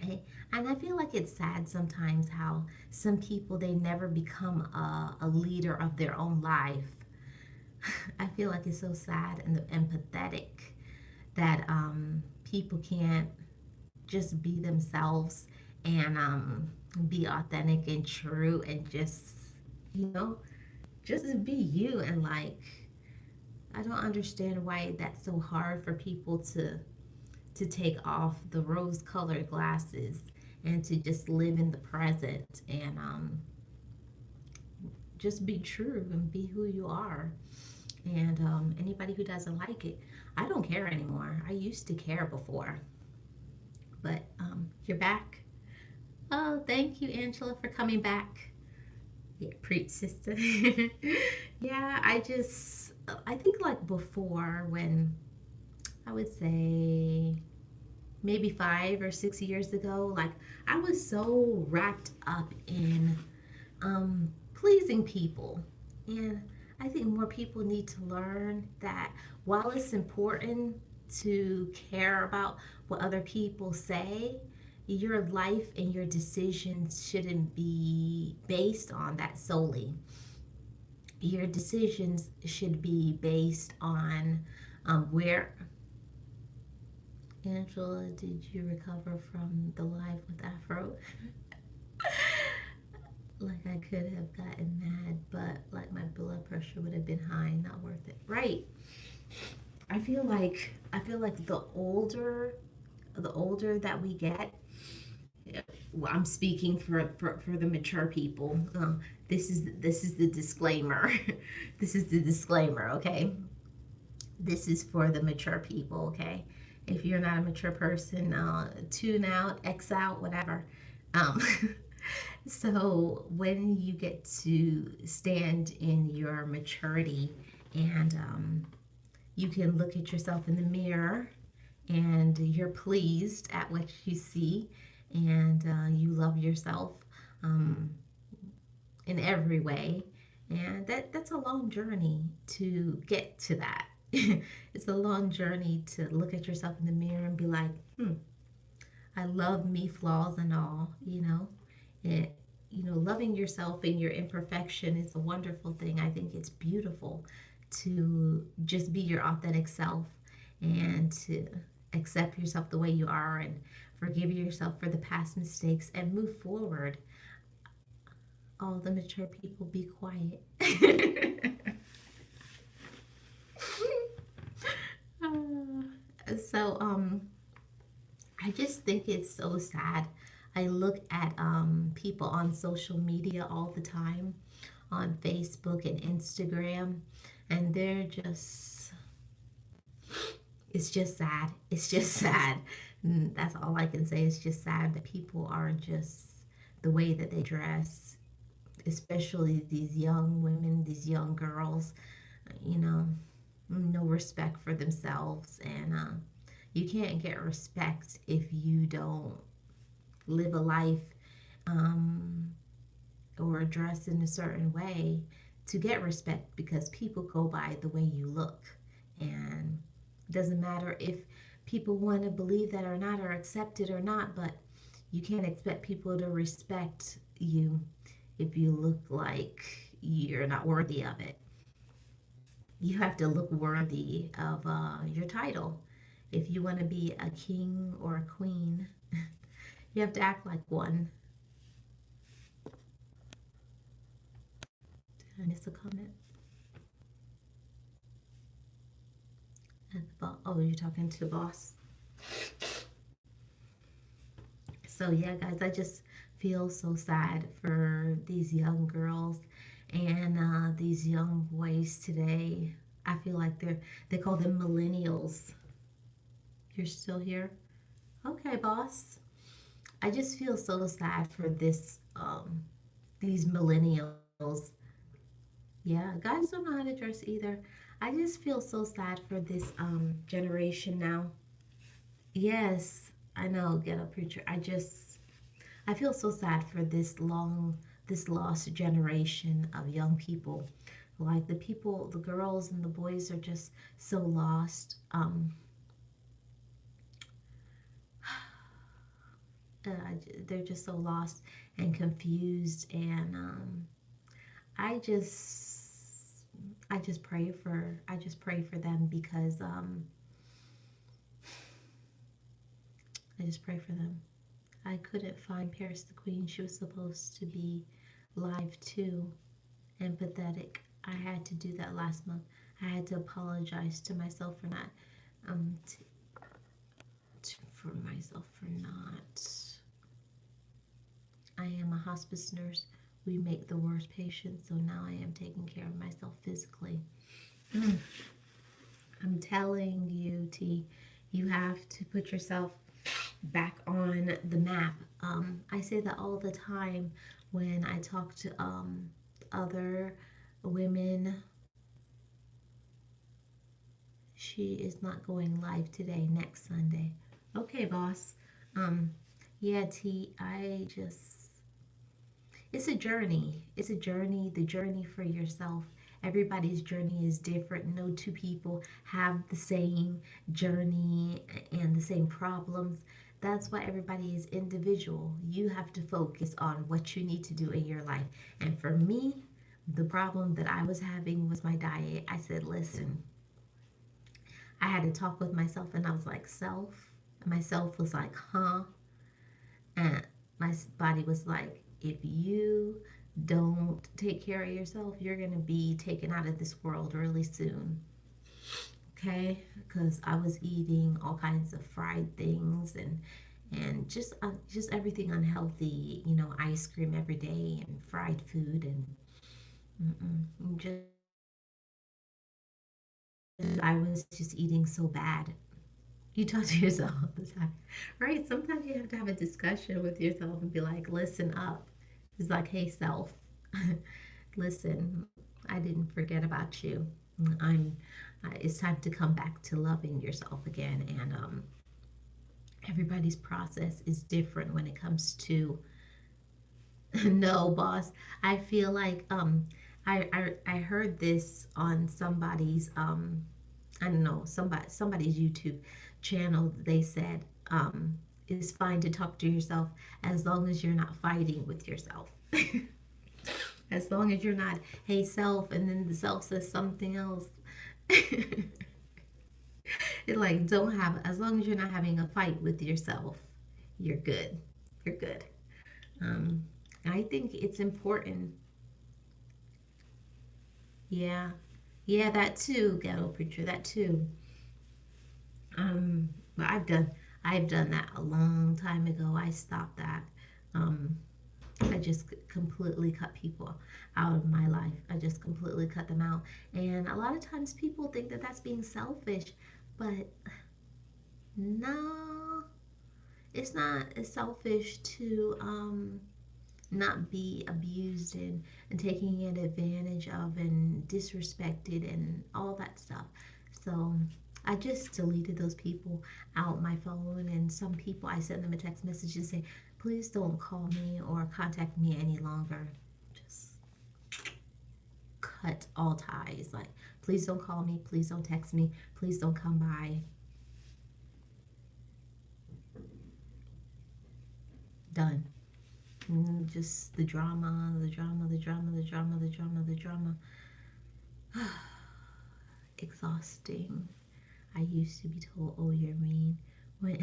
Okay? And I feel like it's sad sometimes how some people, they never become a leader of their own life. I feel like it's so sad and pathetic that people can't just be themselves and be authentic and true and just be you. And like, I don't understand why that's so hard for people to take off the rose colored glasses and to just live in the present and just be true and be who you are. And anybody who doesn't like it, I don't care anymore. I used to care before. But you're back. Oh, thank you, Angela, for coming back. Yeah, preach, sister. Yeah, I think like before, when I would say maybe 5 or 6 years ago, like I was so wrapped up in pleasing people. And I think more people need to learn that while it's important to care about what other people say, your life and your decisions shouldn't be based on that solely. Your decisions should be based on where. Angela, did you recover from the live with Afro? Like, I could have gotten mad, but like my blood pressure would have been high, not worth it. Right. I feel like the older that we get, well, I'm speaking for the mature people. This is the disclaimer. This is the disclaimer, okay? This is for the mature people, okay? If you're not a mature person, tune out, X out, whatever. Um, so when you get to stand in your maturity and you can look at yourself in the mirror and you're pleased at what you see and you love yourself um, in every way. And that's a long journey to get to that. It's a long journey to look at yourself in the mirror and be like, I love me, flaws and all, you know. It, loving yourself and your imperfection is a wonderful thing. I think it's beautiful to just be your authentic self and to accept yourself the way you are and forgive yourself for the past mistakes and move forward. All the mature people be quiet. So I just think it's so sad. I look at people on social media all the time, on Facebook and Instagram, and it's just sad. It's just sad. That's all I can say. It's just sad that people are just the way that they dress, especially these young women, these young girls, you know, no respect for themselves. And you can't get respect if you don't live a life um, or dress in a certain way to get respect because people go by the way you look. And it doesn't matter if people want to believe that or not or accept it or not, but you can't expect people to respect you if you look like you're not worthy of it. You have to look worthy of your title. If you want to be a king or a queen, you have to act like one. Did I miss a comment? Oh, you're talking to boss. So yeah, guys, I just feel so sad for these young girls and these young boys today. I feel like they call them millennials. You're still here? Okay, boss. I just feel so sad for these millennials. Yeah, guys don't know how to dress either. I just feel so sad for this generation now. Yes, I know, ghetto preacher. I feel so sad for this lost generation of young people. Like the girls and the boys are just so lost. Uh, they're just so lost and confused, and I just, I just pray for them because I just pray for them. I couldn't find Paris the Queen. She was supposed to be live too, and pathetic. I had to do that last month. I had to apologize to myself for not, for myself for not. I am a hospice nurse. We make the worst patients, so now I am taking care of myself physically. I'm telling you, T, you have to put yourself back on the map. I say that all the time when I talk to other women. She is not going live today, next Sunday. Okay, boss. Um, yeah, T, it's a journey. It's a journey, the journey for yourself. Everybody's journey is different. No two people have the same journey and the same problems. That's why everybody is individual. You have to focus on what you need to do in your life. And for me, the problem that I was having was my diet. I said, listen, I had to talk with myself and I was like, self. And myself was like, huh? And my body was like, if you don't take care of yourself, you're going to be taken out of this world really soon. Okay? Because I was eating all kinds of fried things and just everything unhealthy, ice cream every day and fried food and just I was just eating so bad. You talk to yourself all the time, right? Sometimes you have to have a discussion with yourself and be like, listen up. It's like, hey, self, listen, I didn't forget about you. I'm. It's time to come back to loving yourself again, and everybody's process is different when it comes to no, boss. I feel like I heard this on somebody's I don't know, somebody's YouTube channel. They said it's fine to talk to yourself as long as you're not fighting with yourself. As long as you're not, hey self, and then the self says something else. It like don't have, as long as you're not having a fight with yourself, you're good. You're good. Um, I think it's important. Yeah. Yeah, that too, ghetto preacher, that too. But I've done that a long time ago. I stopped that. Um, I just completely cut people out of my life. I just completely cut them out. And a lot of times people think that that's being selfish, but no, it's not selfish to not be abused and taking it advantage of and disrespected and all that stuff. So I just deleted those people out my phone, and some people I send them a text message and say, please don't call me or contact me any longer. Just cut all ties. Like, please don't call me, please don't text me, please don't come by. Done. Just the drama, the drama, the drama, the drama, the drama, the drama. Exhausting. I used to be told, "Oh, you're mean." When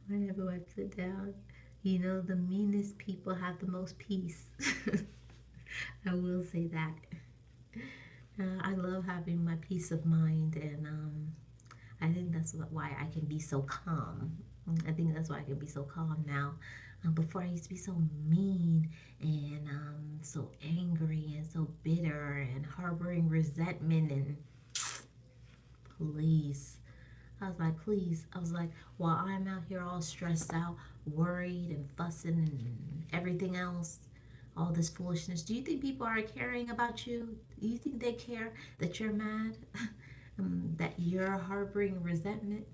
whenever I sit down, you know, the meanest people have the most peace. I will say that. I love having my peace of mind, and I think that's why I can be so calm. I think that's why I can be so calm now. Before I used to be so mean and so angry and so bitter and harboring resentment and please. I was like, please. I was like, while I'm out here all stressed out, worried and fussing and everything else, all this foolishness, do you think people are caring about you? Do you think they care that you're mad? That you're harboring resentment?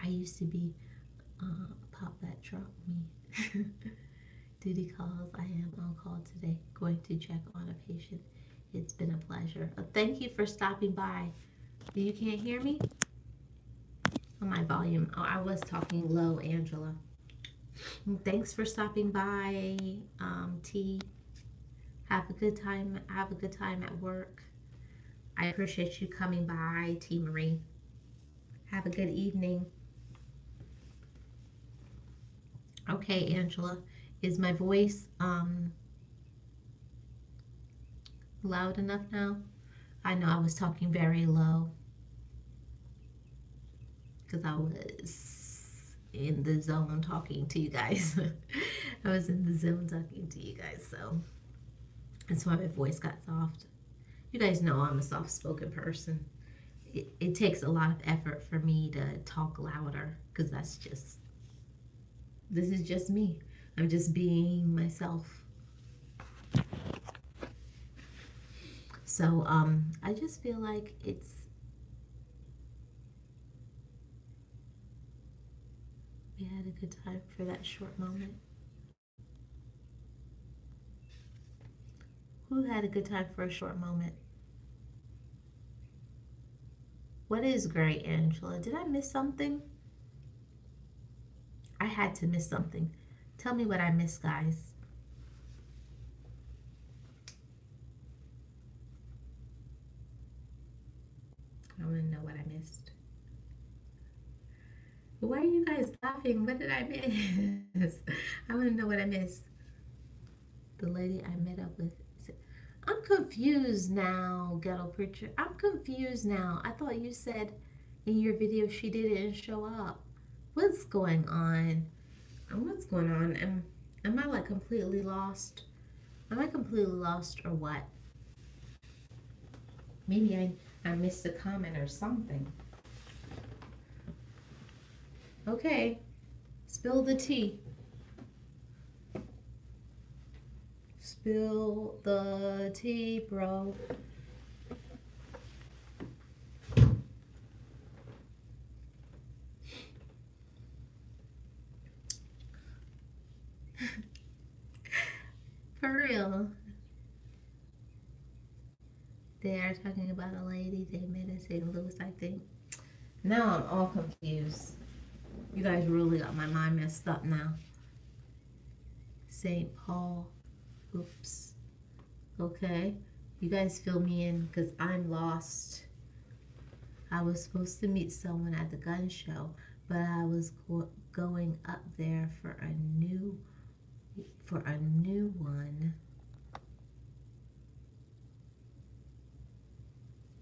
I used to be, pop that dropped me. Duty calls. I am on call today, going to check on a patient. It's been a pleasure. Thank you for stopping by. You can't hear me? On my volume. Oh, I was talking low, Angela. Thanks for stopping by, T. Have a good time. Have a good time at work. I appreciate you coming by, T. Marie. Have a good evening. Okay, Angela. Is my voice loud enough now? I know I was talking very low because I was in the zone talking to you guys. I was in the zone talking to you guys, so that's why my voice got soft. You guys know I'm a soft spoken person. It takes a lot of effort for me to talk louder because this is just me. I'm just being myself. So I just feel like we had a good time for that short moment. Who had a good time for a short moment? What is great, Angela? Did I miss something? I had to miss something. Tell me what I missed, guys. I want to know what I missed. Why are you guys laughing? What did I miss? I want to know what I missed. The lady I met up with. I'm confused now, Ghetto Preacher. I'm confused now. I thought you said in your video she didn't show up. What's going on? What's going on? Am I like completely lost? Am I completely lost or what? Maybe I missed a comment or something. Okay, spill the tea. Spill the tea, bro. For real. They are talking about a lady they met in St. Louis, I think. Now I'm all confused. You guys really got my mind messed up now. St. Paul. Oops. Okay. You guys fill me in because I'm lost. I was supposed to meet someone at the gun show, but I was going up there for a new one.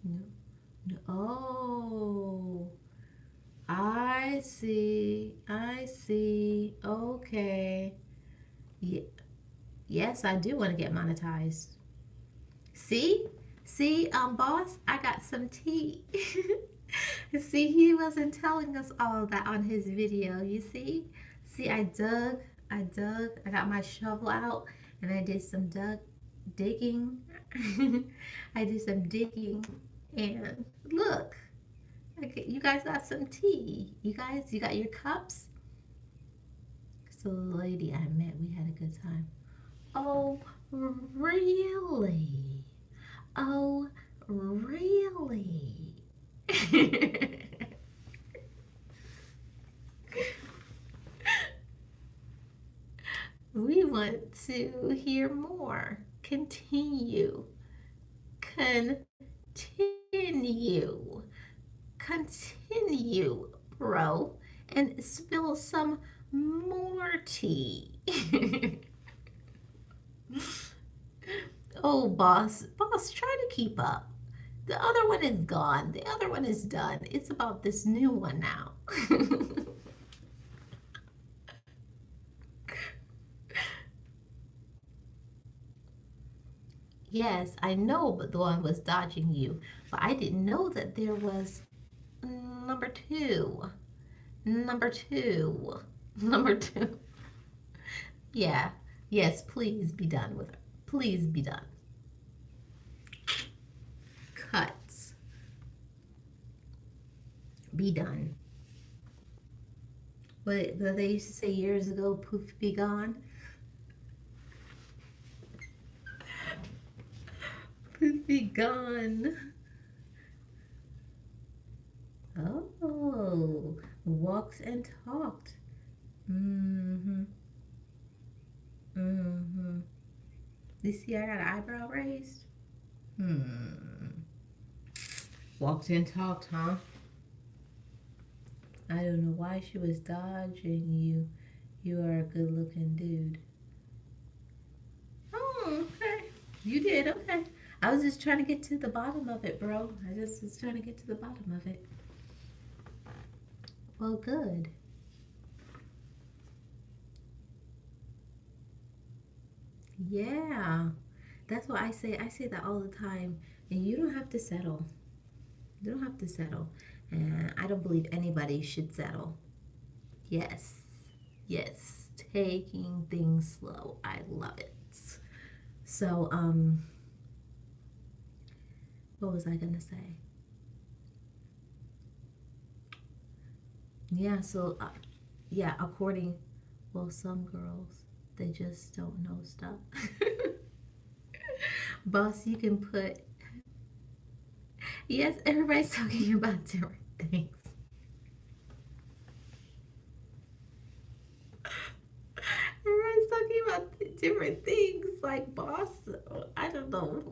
No, no. Oh, I see. I see. Okay. Yeah. Yes, I do want to get monetized. See? See, boss, I got some tea. See, he wasn't telling us all that on his video, you see? See, I got my shovel out, and I did some digging. I did some digging, and look, you guys got some tea. You got your cups? So the lady I met, we had a good time. Oh, really? Oh, really? We want to hear more. Continue. Continue. Continue, bro. And spill some more tea. Oh, boss, try to keep up. The other one is gone. The other one is done. It's about this new one now. Yes, I know, but the one was dodging you. But I didn't know that there was number two. Number two. Number two. Yeah. Yes, please be done with it. Please be done. Cuts. Be done. What they used to say years ago, poof, be gone. Poof, be gone. Oh, walks and talked. Mm-hmm. Mm-hmm. You see, I got an eyebrow raised. Walked and talked, huh? I don't know why she was dodging you. You are a good looking dude. Oh, okay. You did, okay. I was just trying to get to the bottom of it, bro. I just was trying to get to the bottom of it. Well, good. Yeah. That's what I say. I say that all the time. And you don't have to settle. You don't have to settle. And I don't believe anybody should settle. Yes. Yes. Taking things slow. I love it. So, what was I gonna say? Yeah, so yeah, according, well, some girls, they just don't know stuff. Boss, you can put, yes, everybody's talking about different things. Everybody's talking about different things, like boss. I don't know.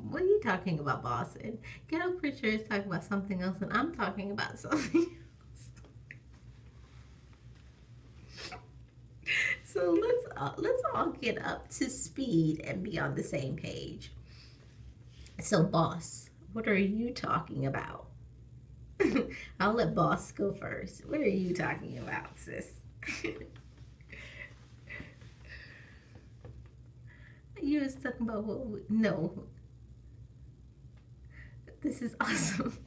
What are you talking about, boss? And Ghetto Preacher is talking about something else, and I'm talking about something else. So let's all get up to speed and be on the same page. So, boss, what are you talking about? I'll let boss go first. What are you talking about, sis? You was talking about what? No. This is awesome.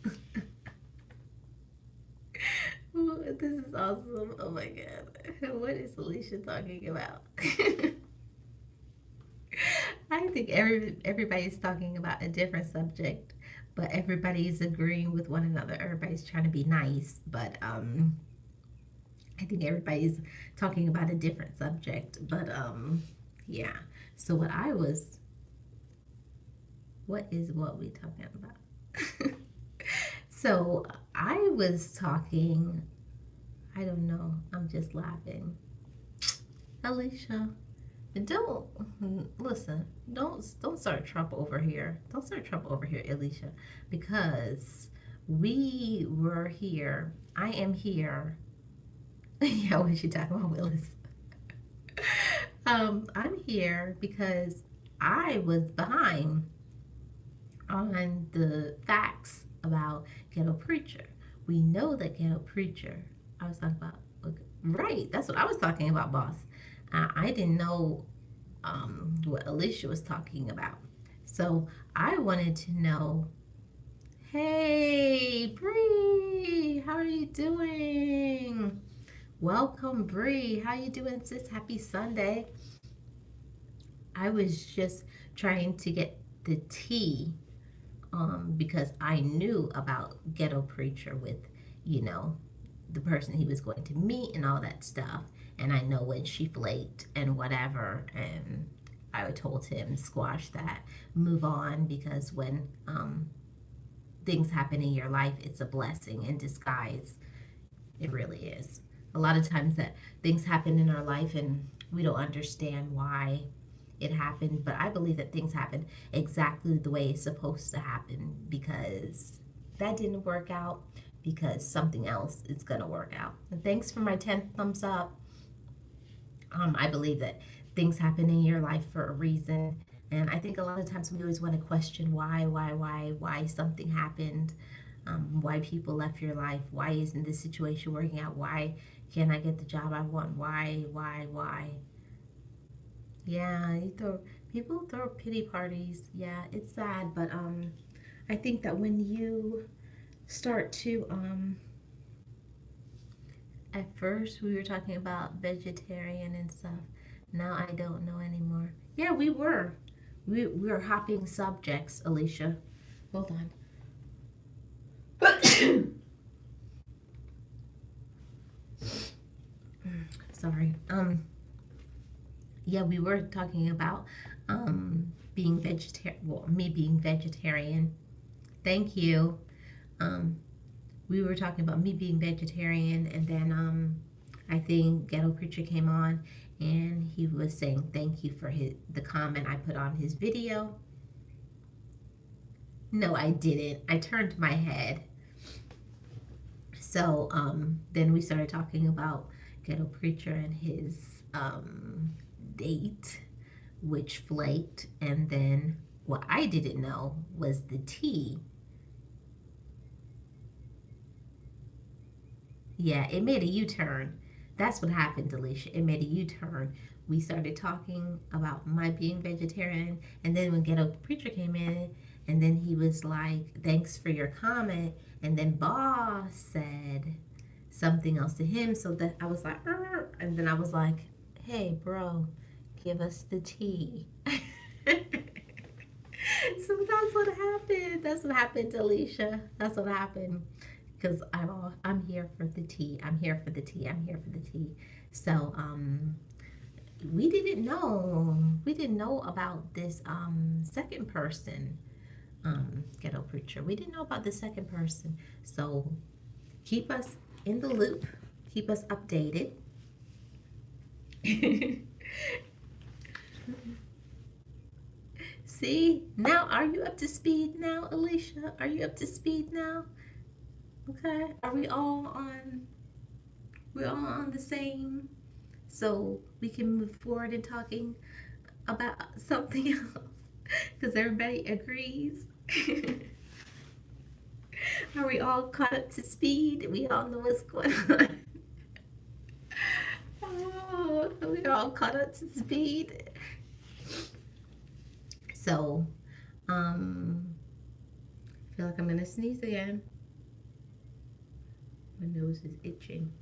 This is awesome. Oh my god. What is Alicia talking about? I think everybody's talking about a different subject, but everybody's agreeing with one another. Everybody's trying to be nice, but I think everybody's talking about a different subject. But yeah. So what we talking about? So I was talking, I don't know, I'm just laughing. Alicia, don't listen. Don't start trouble over here. Don't start trouble over here, Alicia, because we were here. I am here. Yeah, what you talking about, Willis? I'm here because I was behind on the facts about Ghetto Preacher. We know that Ghetto Preacher. I was talking about. Okay, right. That's what I was talking about, boss. I didn't know what Alicia was talking about. So I wanted to know, hey, Bree, how are you doing? Welcome, Bree. How you doing, sis? Happy Sunday. I was just trying to get the tea because I knew about Ghetto Preacher with, you know, the person he was going to meet and all that stuff. And I know when she flaked and whatever, and I told him squash that, move on, because when things happen in your life, it's a blessing in disguise. It really is. A lot of times that things happen in our life and we don't understand why it happened, but I believe that things happen exactly the way it's supposed to happen, because that didn't work out, because something else is going to work out. And thanks for my 10th thumbs up. I believe that things happen in your life for a reason. And I think a lot of times we always want to question why something happened, why people left your life, why isn't this situation working out, why can't I get the job I want, why? Yeah, people throw pity parties. Yeah, it's sad, but I think that when you start to at first we were talking about vegetarian and stuff. Now I don't know anymore. Yeah, we were. We were hopping subjects, Alicia. Hold on. Sorry. Yeah, we were talking about being vegetarian. Well, me being vegetarian. Thank you. We were talking about me being vegetarian, and then I think Ghetto Preacher came on, and he was saying thank you for the comment I put on his video. No, I didn't. I turned my head. So then we started talking about Ghetto Preacher and his date, which flaked, and then what I didn't know was the tea. Yeah, it made a U-turn. That's what happened, Alicia. It made a U-turn. We started talking about my being vegetarian, and then when Ghetto Preacher came in, and then he was like, thanks for your comment, and then Boss said something else to him, so that I was like, and then I was like, hey, bro, give us the tea. So that's what happened. That's what happened, Alicia. That's what happened. Because I'm here for the tea. I'm here for the tea. I'm here for the tea. So we didn't know about this second person, Ghetto Preacher. We didn't know about the second person. So keep us in the loop. Keep us updated. See, now are you up to speed now, Alicia? Are you up to speed now? Okay. Are we all on? We're all on the same, so we can move forward in talking about something else because everybody agrees. Are we all caught up to speed? We all know what's going on. Oh, we're all caught up to speed. So, I feel like I'm gonna sneeze again. My nose is itching.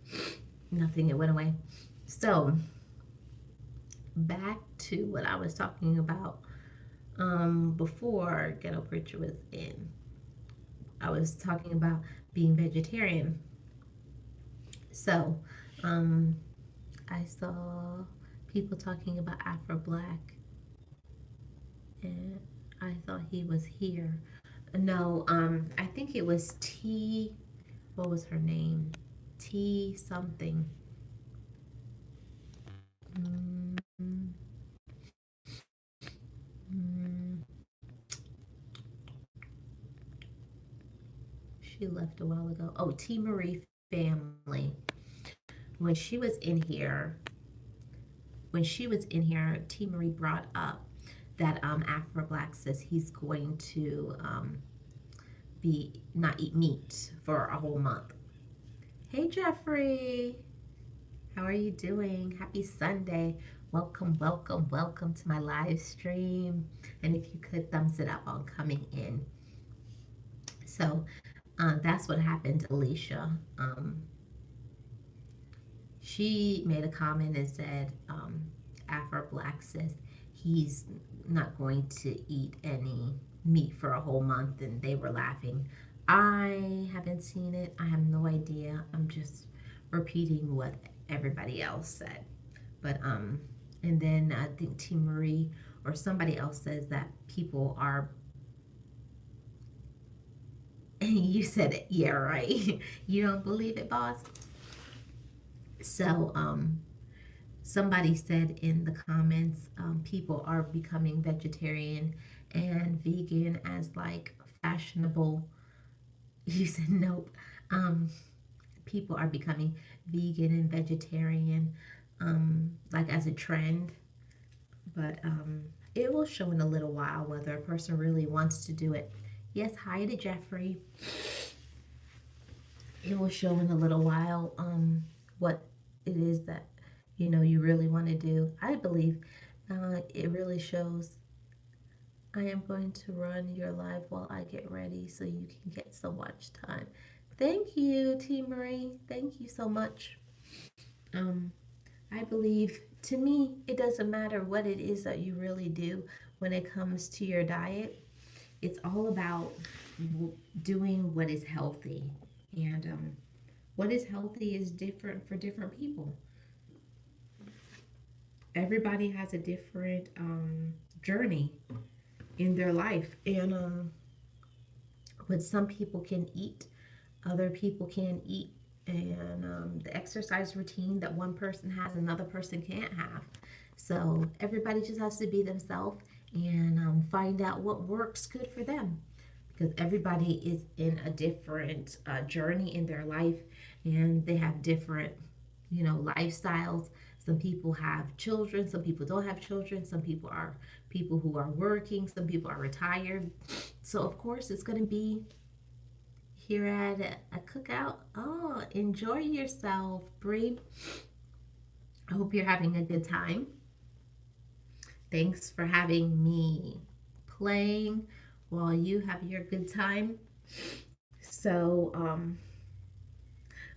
Nothing, it went away. So, back to what I was talking about before Ghetto Preacher was in. I was talking about being vegetarian. So, um, I saw people talking about Afro Black, and I thought he was here. No, I think it was T. What was her name? T something. Mm, mm, she left a while ago. Oh, T Marie family. When she was in here, T Marie brought up that Afro Black says he's going to be not eat meat for a whole month. Hey Jeffrey, how are you doing? Happy Sunday. Welcome, welcome, welcome to my live stream. And if you could thumbs it up on coming in. So that's what happened to Alicia. She made a comment and said Afro Black says he's not going to eat any meat for a whole month, and they were laughing. I haven't seen it. I have no idea. I'm just repeating what everybody else said. But and then I think T Marie or somebody else says that people are you said it, yeah, right. You don't believe it, boss? So somebody said in the comments, people are becoming vegetarian and vegan as like fashionable. You said nope. People are becoming vegan and vegetarian like as a trend, but it will show in a little while whether a person really wants to do it. Yes, hi to Jeffrey. It will show in a little while what it is that you really want to do. I believe it really shows. I am going to run your live while I get ready so you can get some watch time. Thank you, T Marie. Thank you so much. Um, I believe to me it doesn't matter what it is that you really do when it comes to your diet. It's all about doing what is healthy, and what is healthy is different for different people. Everybody has a different journey in their life, and what some people can eat, other people can't eat, and the exercise routine that one person has, another person can't have. So everybody just has to be themselves and find out what works good for them, because everybody is in a different journey in their life, and they have different lifestyles. Some people have children, some people don't have children, some people are people who are working, some people are retired. So of course it's going to be here at a cookout. Oh, enjoy yourself, Bree. I hope you're having a good time. Thanks for having me playing while you have your good time. So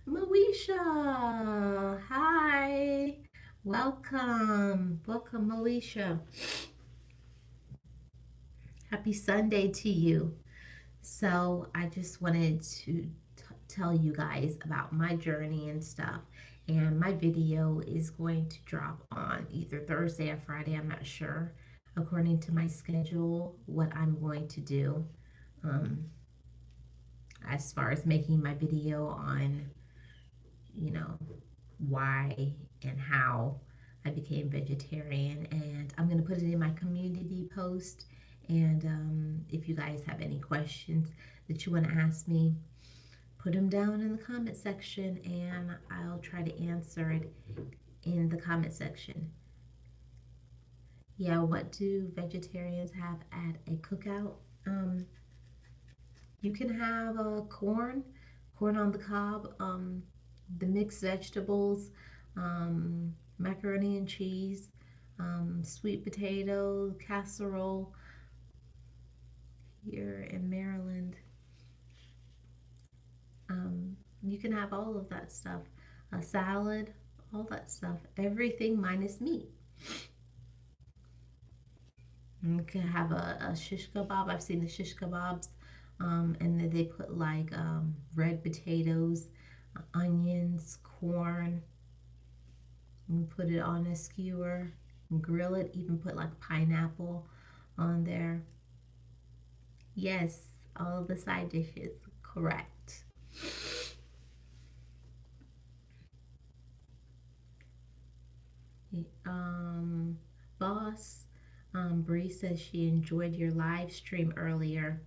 Moesha, hi. Welcome. Welcome, Moesha. Happy Sunday to you. So, I just wanted to tell you guys about my journey and stuff. And my video is going to drop on either Thursday or Friday, I'm not sure, according to my schedule, what I'm going to do as far as making my video on, you know, why and how I became vegetarian. And I'm going to put it in my community post. And if you guys have any questions that you want to ask me, put them down in the comment section and I'll try to answer it in the comment section. Yeah, what do vegetarians have at a cookout? You can have corn on the cob, the mixed vegetables, macaroni and cheese, sweet potato casserole here in Maryland. You can have all of that stuff, a salad, all that stuff, everything minus meat. You can have a shish kebab. I've seen the shish kebabs, and then they put like red potatoes, onions, corn, and put it on a skewer, and grill it. Even put like pineapple on there. Yes, all of the side dishes, correct. Boss, Bree says she enjoyed your live stream earlier.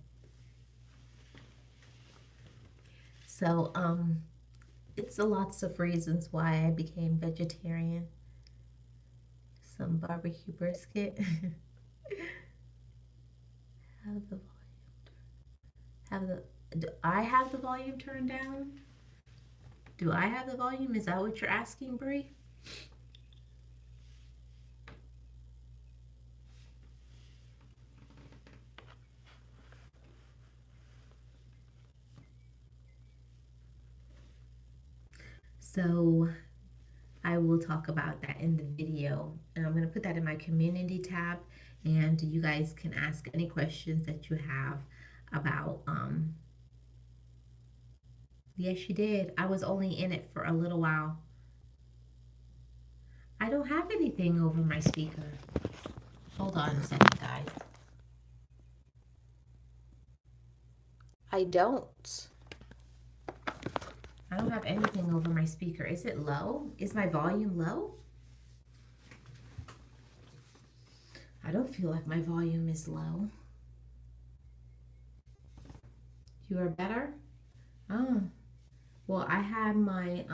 So, it's a lots of reasons why I became vegetarian. Some barbecue brisket. Have the do I have the volume turned down? Do I have the volume? Is that what you're asking, Bree? So I will talk about that in the video, and I'm going to put that in my community tab, and you guys can ask any questions that you have about yes, you did. I was only in it for a little while. I don't have anything over my speaker. Hold on a second, guys. I don't. I don't have anything over my speaker. Is it low? Is my volume low? I don't feel like my volume is low. You are better? Oh. Well, I have my,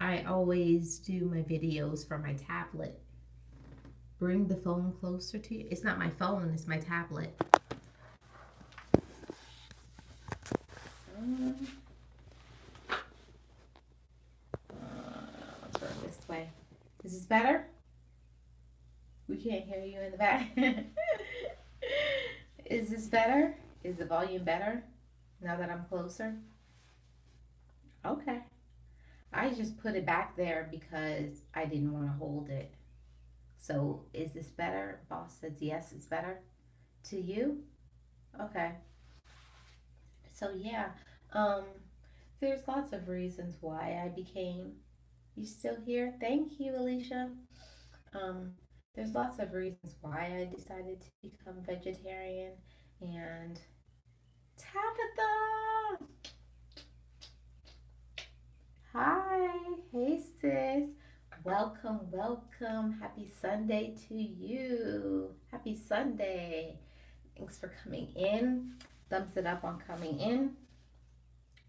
I always do my videos from my tablet. Bring the phone closer to you. It's not my phone, it's my tablet. I'll turn this way. Is this better? We can't hear you in the back. Is this better? Is the volume better now that I'm closer? Okay. I just put it back there because I didn't want to hold it. So is this better? Boss says yes, it's better to you. Okay. So yeah, um, there's lots of reasons why I became. You still here? Thank you, Alicia. Um, there's lots of reasons why I decided to become vegetarian. And Tabitha, hi, hey sis, welcome, welcome. Happy Sunday to you. Happy Sunday. Thanks for coming in. Thumbs it up on coming in.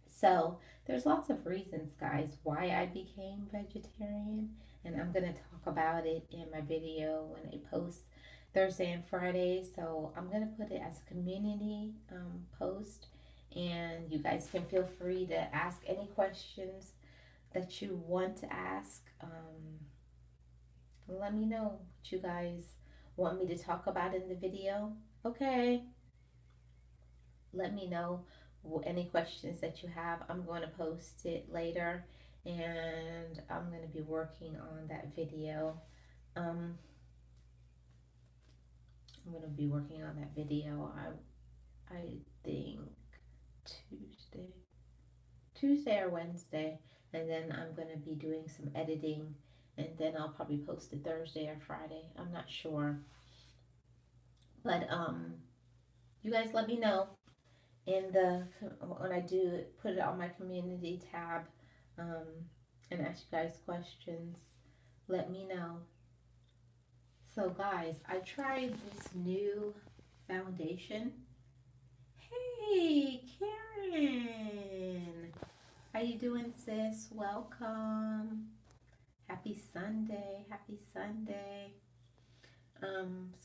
So there's lots of reasons, guys, why I became vegetarian, and I'm gonna talk about it in my video when I post Thursday and Friday. So I'm gonna put it as a community post, and you guys can feel free to ask any questions that you want to ask. Let me know what you guys want me to talk about in the video. Okay, let me know any questions that you have. I'm going to post it later, and I'm going to be working on that video. I'm going to be working on that video. I think Tuesday or Wednesday, and then I'm going to be doing some editing, and then I'll probably post it Thursday or Friday. I'm not sure, but you guys let me know in the when I do put it on my community tab, um, and ask you guys questions. Let me know. So guys, I tried this new foundation. Hey Karen, how you doing, sis? Welcome. Happy Sunday. Happy Sunday.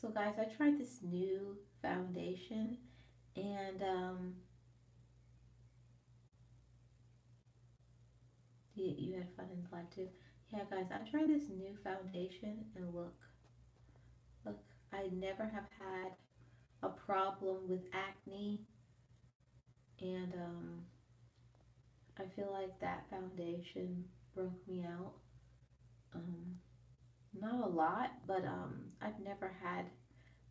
So guys, I tried this new foundation, and you had fun in the live too. Yeah, guys, I tried this new foundation, and look, I never have had a problem with acne, and I feel like that foundation broke me out. Um, Not a lot, but I've never had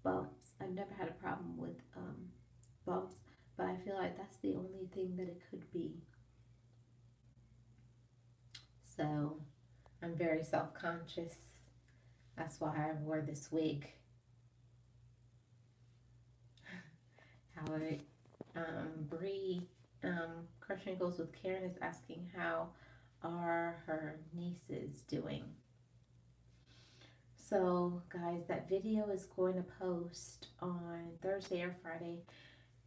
bumps. I've never had a problem with bumps, but I feel like that's the only thing that it could be. So I'm very self conscious. That's why I wore this wig. How Bree, Crushing Goes with Karen is asking how are her nieces doing. So, guys, that video is going to post on Thursday or Friday,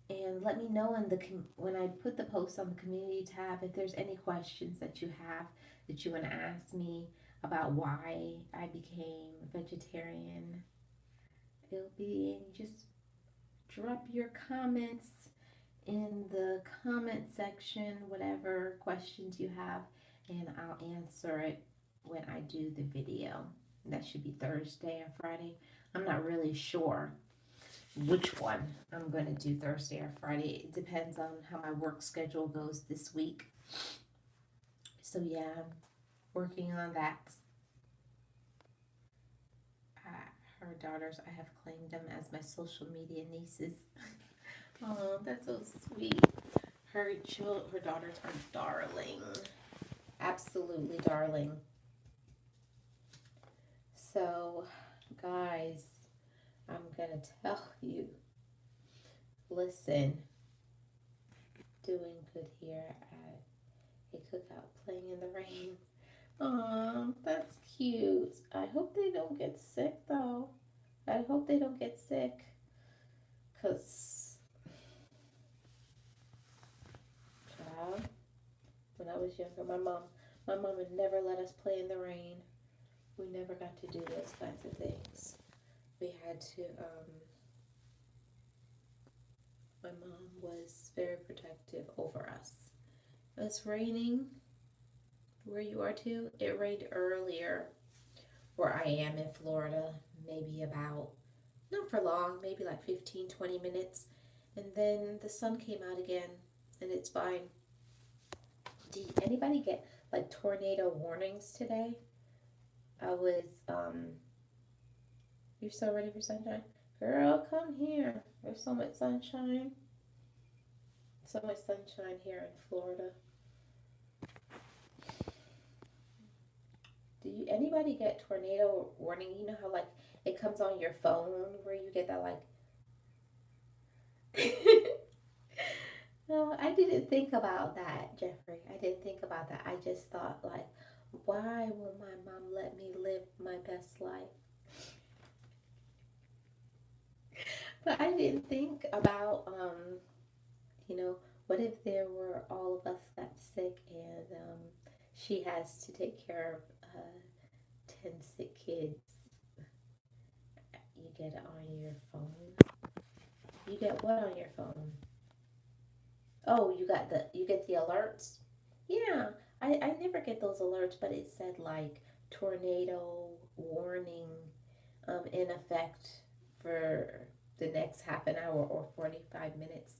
and let me know in the when I put the post on the community tab if there's any questions that you have that you want to ask me about why I became vegetarian. It'll be just drop your comments in the comment section, whatever questions you have, and I'll answer it when I do the video. That should be Thursday or Friday. I'm not really sure which one I'm going to do, Thursday or Friday. It depends on how my work schedule goes this week. So yeah, I'm working on that. Her daughters, I have claimed them as my social media nieces. Oh, that's so sweet. Her daughters are darling. Absolutely darling. So, guys, I'm going to tell you, listen, doing good here at a cookout, playing in the rain. Aw, that's cute. I hope they don't get sick, though. I hope they don't get sick. Because, child, when I was younger, my mom would never let us play in the rain. We never got to do those kinds of things. We had to, my mom was very protective over us. It's raining where you are too. It rained earlier where I am in Florida, maybe about, not for long, maybe like 15, 20 minutes. And then the sun came out again and it's fine. Did anybody get like tornado warnings today? You're so ready for sunshine? Girl, come here. There's so much sunshine. So much sunshine here in Florida. Anybody get tornado warning? You know how like it comes on your phone where you get that like No, I didn't think about that, Jeffrey. I didn't think about that. I just thought like, why will my mom let me live my best life? But I didn't think about what if there were all of us got sick and she has to take care of 10 sick kids. You get it on your phone. You get what on your phone? Oh, you get the alerts? Yeah, I never get those alerts, but it said like tornado warning in effect for the next half an hour or 45 minutes.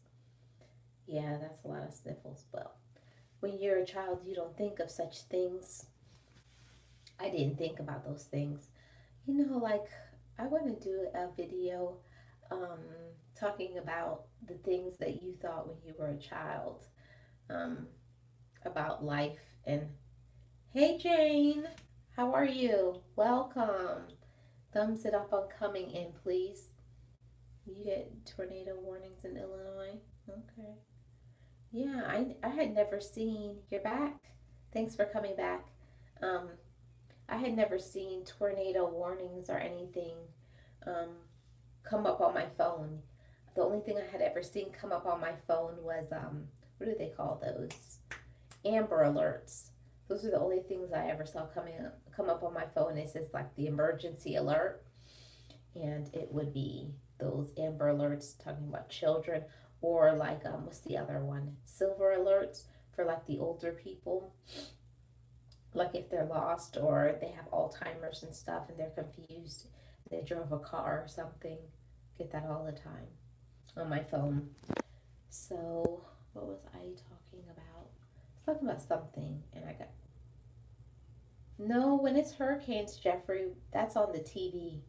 Yeah, that's a lot of sniffles. But when you're a child, you don't think of such things. I didn't think about those things. Like I want to do a video um, talking about the things that you thought when you were a child um, about life. And hey, Jane, how are you? Welcome. Thumbs it up on coming in, please. You get tornado warnings in Illinois? Okay. Yeah, I had never seen. You're back? Thanks for coming back. Um, I had never seen tornado warnings or anything um, come up on my phone. The only thing I had ever seen come up on my phone was, what do they call those? Amber alerts. Those are the only things I ever saw come up on my phone. It says like the emergency alert. And it would be those Amber alerts talking about children, or like, what's the other one? Silver alerts for like the older people. Like if they're lost or they have Alzheimer's and stuff and they're confused, they drove a car or something. Get that all the time on my phone. So what was I talking about? talking about something, and I got no. When it's hurricanes, Jeffrey, that's on the TV.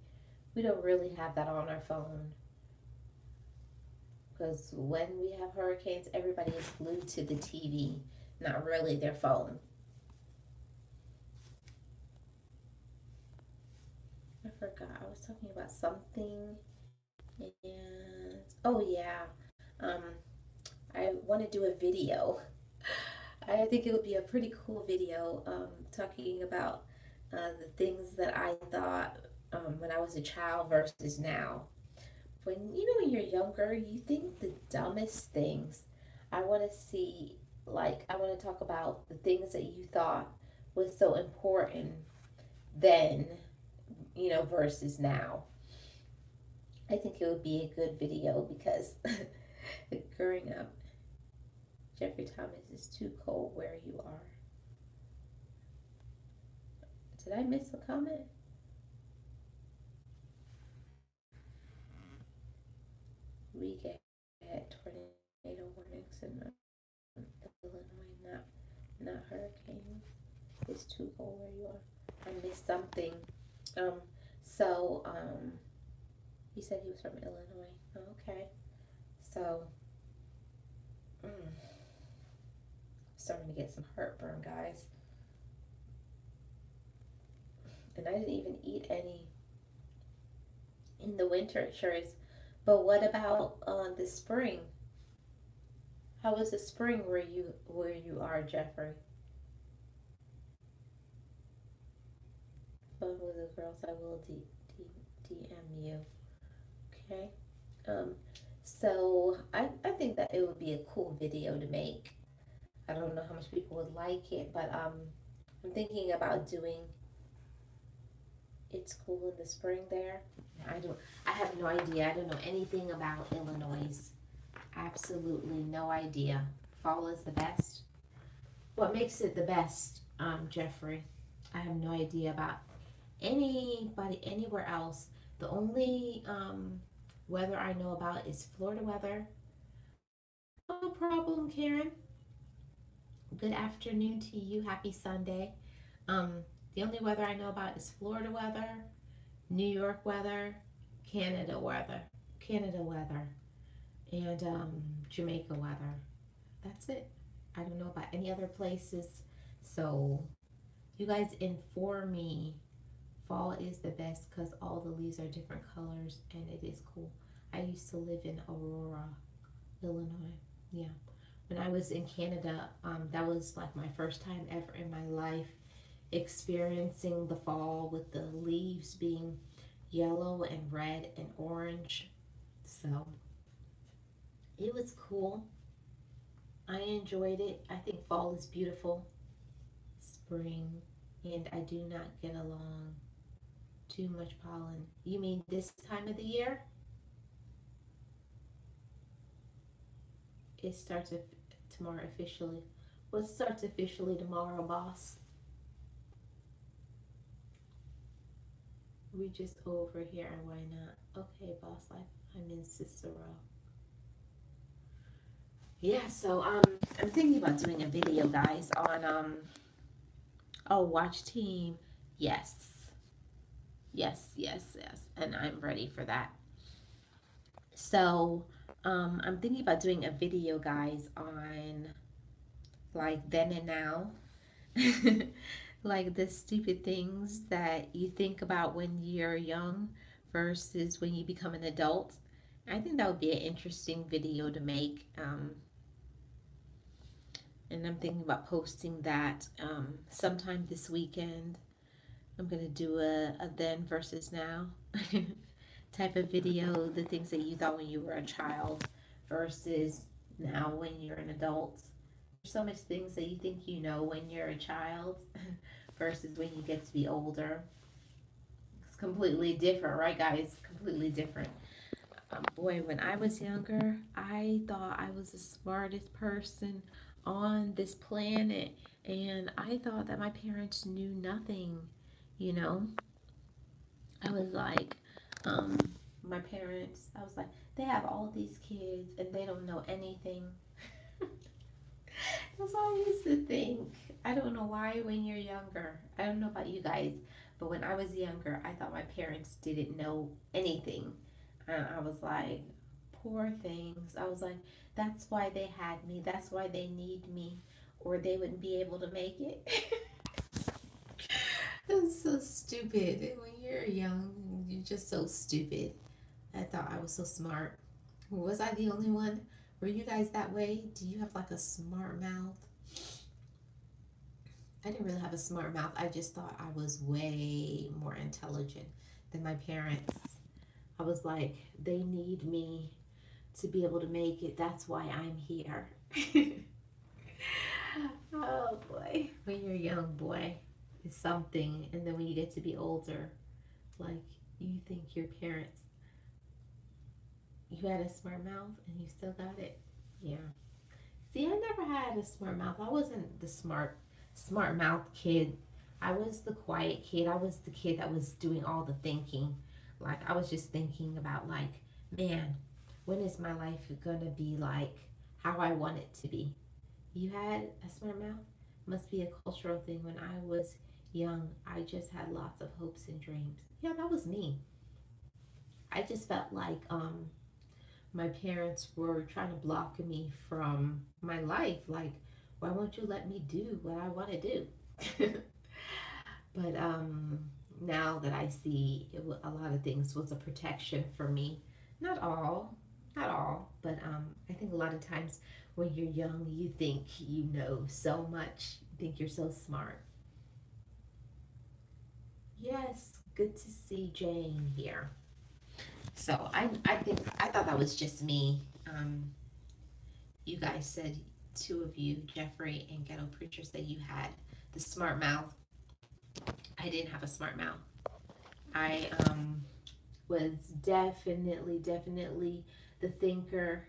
We don't really have that on our phone because when we have hurricanes, everybody is glued to the TV, not really their phone. I forgot. I was talking about something, and oh yeah, um, I want to do a video. I think it would be a pretty cool video talking about the things that I thought when I was a child versus now. When you're younger, you think the dumbest things. I want to see, like, I want to talk about the things that you thought was so important then, versus now. I think it would be a good video because growing up, Jeffrey Thomas is too cold where you are. Did I miss a comment? We get tornado warnings in Illinois, not hurricane. It's too cold where you are. I missed something. Um, so he said he was from Illinois. Oh, okay. So, starting to get some heartburn, guys. And I didn't even eat any in the winter. It sure is. But what about the spring? How was the spring where you are, Jeffrey? Fun with the girls. I will DM you. Okay. Um, so I think that it would be a cool video to make. I don't know how much people would like it, but I'm thinking about doing It's Cool in the Spring there. I have no idea. I don't know anything about Illinois. Absolutely no idea. Fall is the best. What makes it the best, Jeffrey? I have no idea about anybody anywhere else. The only weather I know about is Florida weather. No problem, Karen. Good afternoon to you. Happy Sunday. The only weather I know about is Florida weather, New York weather, Canada weather, and Jamaica weather. That's it. I don't know about any other places. So you guys inform me. Fall is the best because all the leaves are different colors and it is cool. I used to live in Aurora, Illinois. Yeah. When I was in Canada, that was like my first time ever in my life experiencing the fall with the leaves being yellow and red and orange. So it was cool. I enjoyed it. I think fall is beautiful. Spring, and I do not get along too much pollen. You mean this time of the year? It starts tomorrow officially. Well, it starts officially tomorrow, boss. We just over here, and why not? Okay, boss. I'm in Cicero. Yeah, so I'm thinking about doing a video, guys, on watch team. Yes, and I'm ready for that. So I'm thinking about doing a video, guys, on like then and now. Like the stupid things that you think about when you're young versus when you become an adult. I think that would be an interesting video to make. And I'm thinking about posting that sometime this weekend. I'm going to do a then versus now type of video, the things that you thought when you were a child versus now when you're an adult. There's so much things that you think you know when you're a child versus when you get to be older. It's completely different, right, guys? Completely different. Boy, when I was younger, I thought I was the smartest person on this planet, and I thought that my parents knew nothing, you know. I was like, my parents, I was like, they have all these kids and they don't know anything. That's what I used to think. I don't know why when you're younger. I don't know about you guys, but when I was younger, I thought my parents didn't know anything. And I was like, poor things. I was like, that's why they had me. That's why they need me, or they wouldn't be able to make it. That's so stupid. When you're young, you're just so stupid. I thought I was so smart. Was I the only one? Were you guys that way? Do you have like a smart mouth? I didn't really have a smart mouth. I just thought I was way more intelligent than my parents. I was like, they need me to be able to make it. That's why I'm here. Oh boy. When you're young, boy, it's something. And then when you get to be older, like you think your parents, you had a smart mouth and you still got it. Yeah. See, I never had a smart mouth. I wasn't the smart mouth kid. I was the quiet kid. I was the kid that was doing all the thinking. Like I was just thinking about like, man, when is my life gonna be like how I want it to be? You had a smart mouth? Must be a cultural thing. When I was young, I just had lots of hopes and dreams. Yeah, that was me. I just felt like my parents were trying to block me from my life. Like, why won't you let me do what I want to do? But now that I see a lot of things was a protection for me. Not all, not all, but I think a lot of times when you're young, you think you know so much, you think you're so smart. Yes, good to see Jane here. So I think I thought that was just me. You guys said two of you, Jeffrey and Ghetto Preacher, said you had the smart mouth. I didn't have a smart mouth. I was definitely the thinker,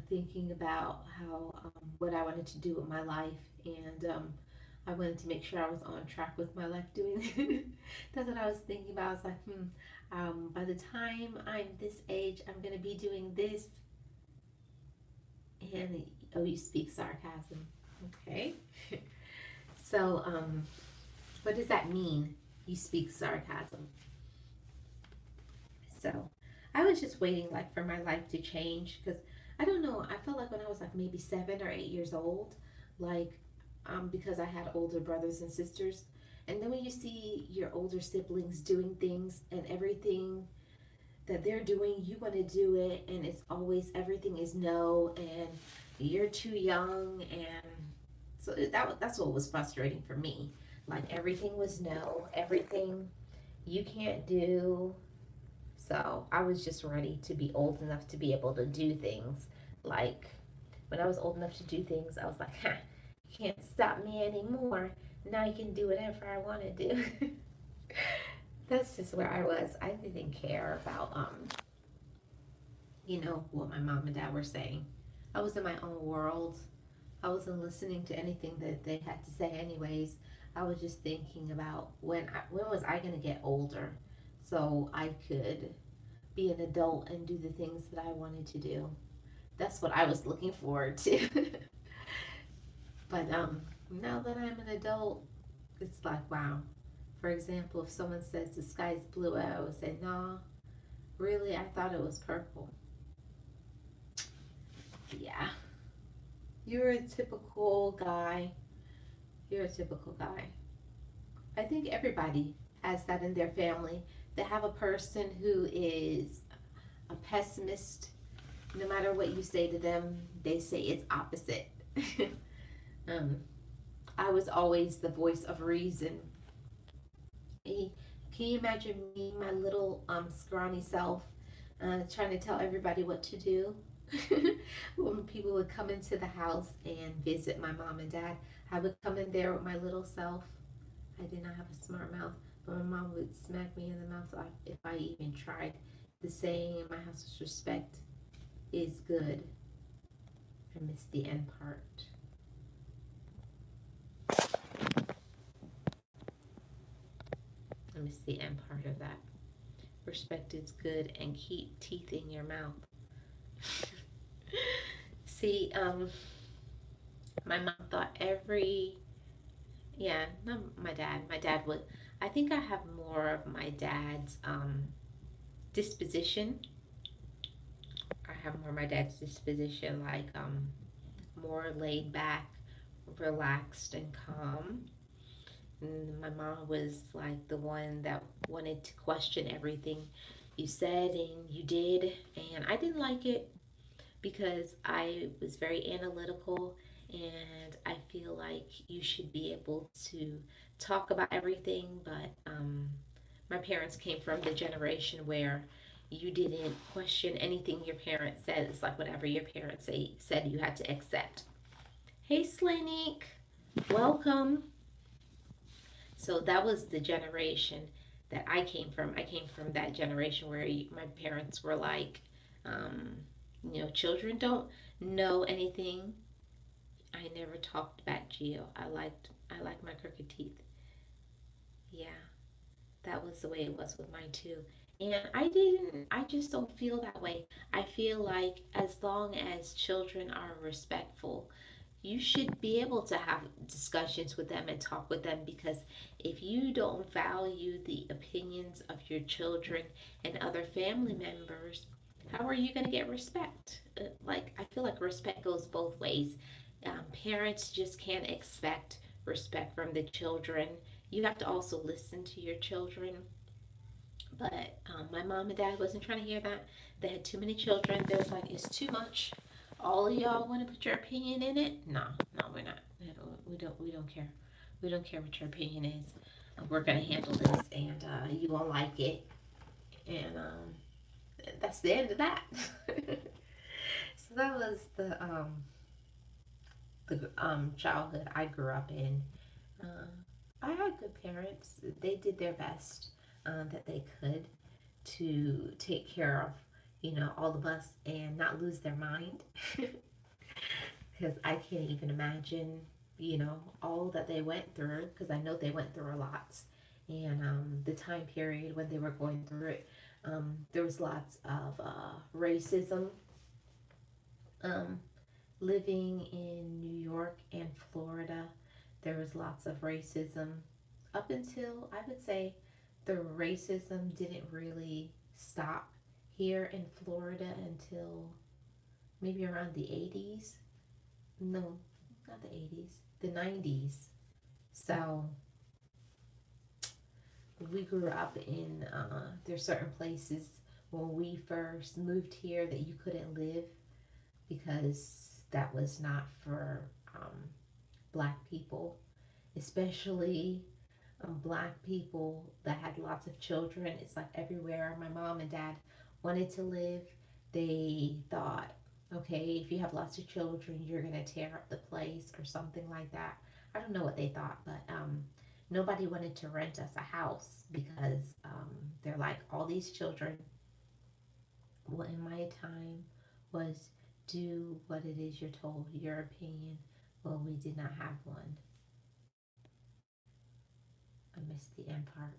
thinking about how what I wanted to do with my life, and I wanted to make sure I was on track with my life doing. That's what I was thinking about. I was like, by the time I'm this age, I'm gonna be doing this. And oh, you speak sarcasm. Okay. So, what does that mean? You speak sarcasm. So, I was just waiting like for my life to change because I don't know. I felt like when I was like maybe 7 or 8 years old, like because I had older brothers and sisters, and then when you see your older siblings doing things and everything that they're doing, you want to do it, and it's always everything is no, and you're too young, and so that's what was frustrating for me. Like everything was no, everything you can't do. So I was just ready to be old enough to be able to do things. Like when I was old enough to do things, I was like, huh, you can't stop me anymore. Now you can do whatever I want to do. That's just where I was. I didn't care about what my mom and dad were saying. I was in my own world. I wasn't listening to anything that they had to say anyways. I was just thinking about when was I going to get older so I could be an adult and do the things that I wanted to do. That's what I was looking forward to. But now that I'm an adult, it's like wow. For example, if someone says the sky's blue, I would say, "No, really, I thought it was purple." Yeah, you're a typical guy. You're a typical guy. I think everybody has that in their family. They have a person who is a pessimist. No matter what you say to them, they say it's opposite. um, I was always the voice of reason. Can you imagine me, my little scrawny self, trying to tell everybody what to do? When people would come into the house and visit my mom and dad, I would come in there with my little self. I did not have a smart mouth, but my mom would smack me in the mouth if I even tried. The saying in my house was respect is good. I missed the end part. I missed the end part of that. Respect is good and keep teeth in your mouth. See, My mom thought every, yeah, not my dad. My dad would, I think I have more of my dad's disposition. I have more of my dad's disposition, like more laid back, relaxed, and calm. And my mom was like the one that wanted to question everything you said and you did. And I didn't like it because I was very analytical, and I feel like you should be able to talk about everything. But my parents came from the generation where you didn't question anything your parents said. It's like whatever your parents said, you had to accept. Hey, Slanik, welcome. So that was the generation that I came from. I came from that generation where my parents were like, um, children don't know anything. I never talked back, Geo. I liked my crooked teeth. Yeah, that was the way it was with mine too. And I just don't feel that way. I feel like as long as children are respectful, you should be able to have discussions with them and talk with them, because if you don't value the opinions of your children and other family members, how are you going to get respect? Like, I feel like respect goes both ways. Parents just can't expect respect from the children. You have to also listen to your children. But my mom and dad wasn't trying to hear that. They had too many children. They was like, it's too much. All of y'all want to put your opinion in it? No, no, we're not. We don't care. We don't care what your opinion is. We're gonna handle this, and you won't like it, and that's the end of that. So that was the childhood I grew up in. Uh, I had good parents. They did their best that they could to take care of, all of us and not lose their mind. Because I can't even imagine, all that they went through, because I know they went through a lot. And the time period when they were going through it, there was lots of racism. Um, Living in New York and Florida, there was lots of racism up until, I would say, the racism didn't really stop here in Florida until maybe around the 80s. No, not the 80s, the 90s. So we grew up in, there's certain places when we first moved here that you couldn't live because that was not for black people, especially black people that had lots of children. It's like everywhere my mom and dad wanted to live, they thought, okay, if you have lots of children, you're going to tear up the place or something like that. I don't know what they thought, but nobody wanted to rent us a house because they're like, all these children. Well, in my time was do what it is you're told, your opinion. Well, we did not have one. I missed the end part.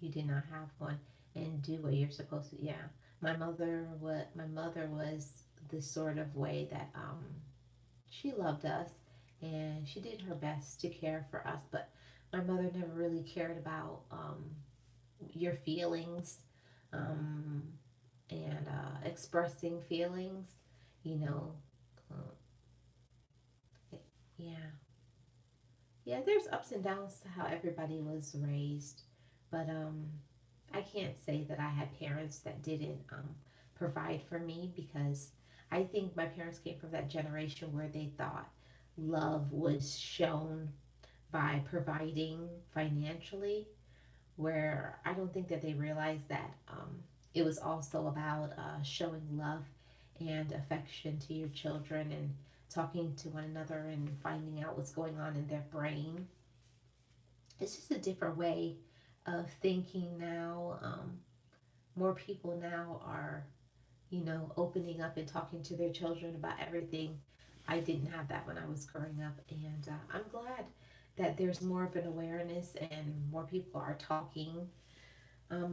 You did not have one, and do what you're supposed to. Yeah, my mother was the sort of way that she loved us, and she did her best to care for us. But my mother never really cared about your feelings, um, and expressing feelings. You know, uh, yeah, yeah. There's ups and downs to how everybody was raised, but I can't say that I had parents that didn't provide for me, because I think my parents came from that generation where they thought love was shown by providing financially, where I don't think that they realized that it was also about showing love and affection to your children and talking to one another and finding out what's going on in their brain. It's just a different way of thinking now. More people now are, opening up and talking to their children about everything. I didn't have that when I was growing up, and I'm glad that there's more of an awareness and more people are talking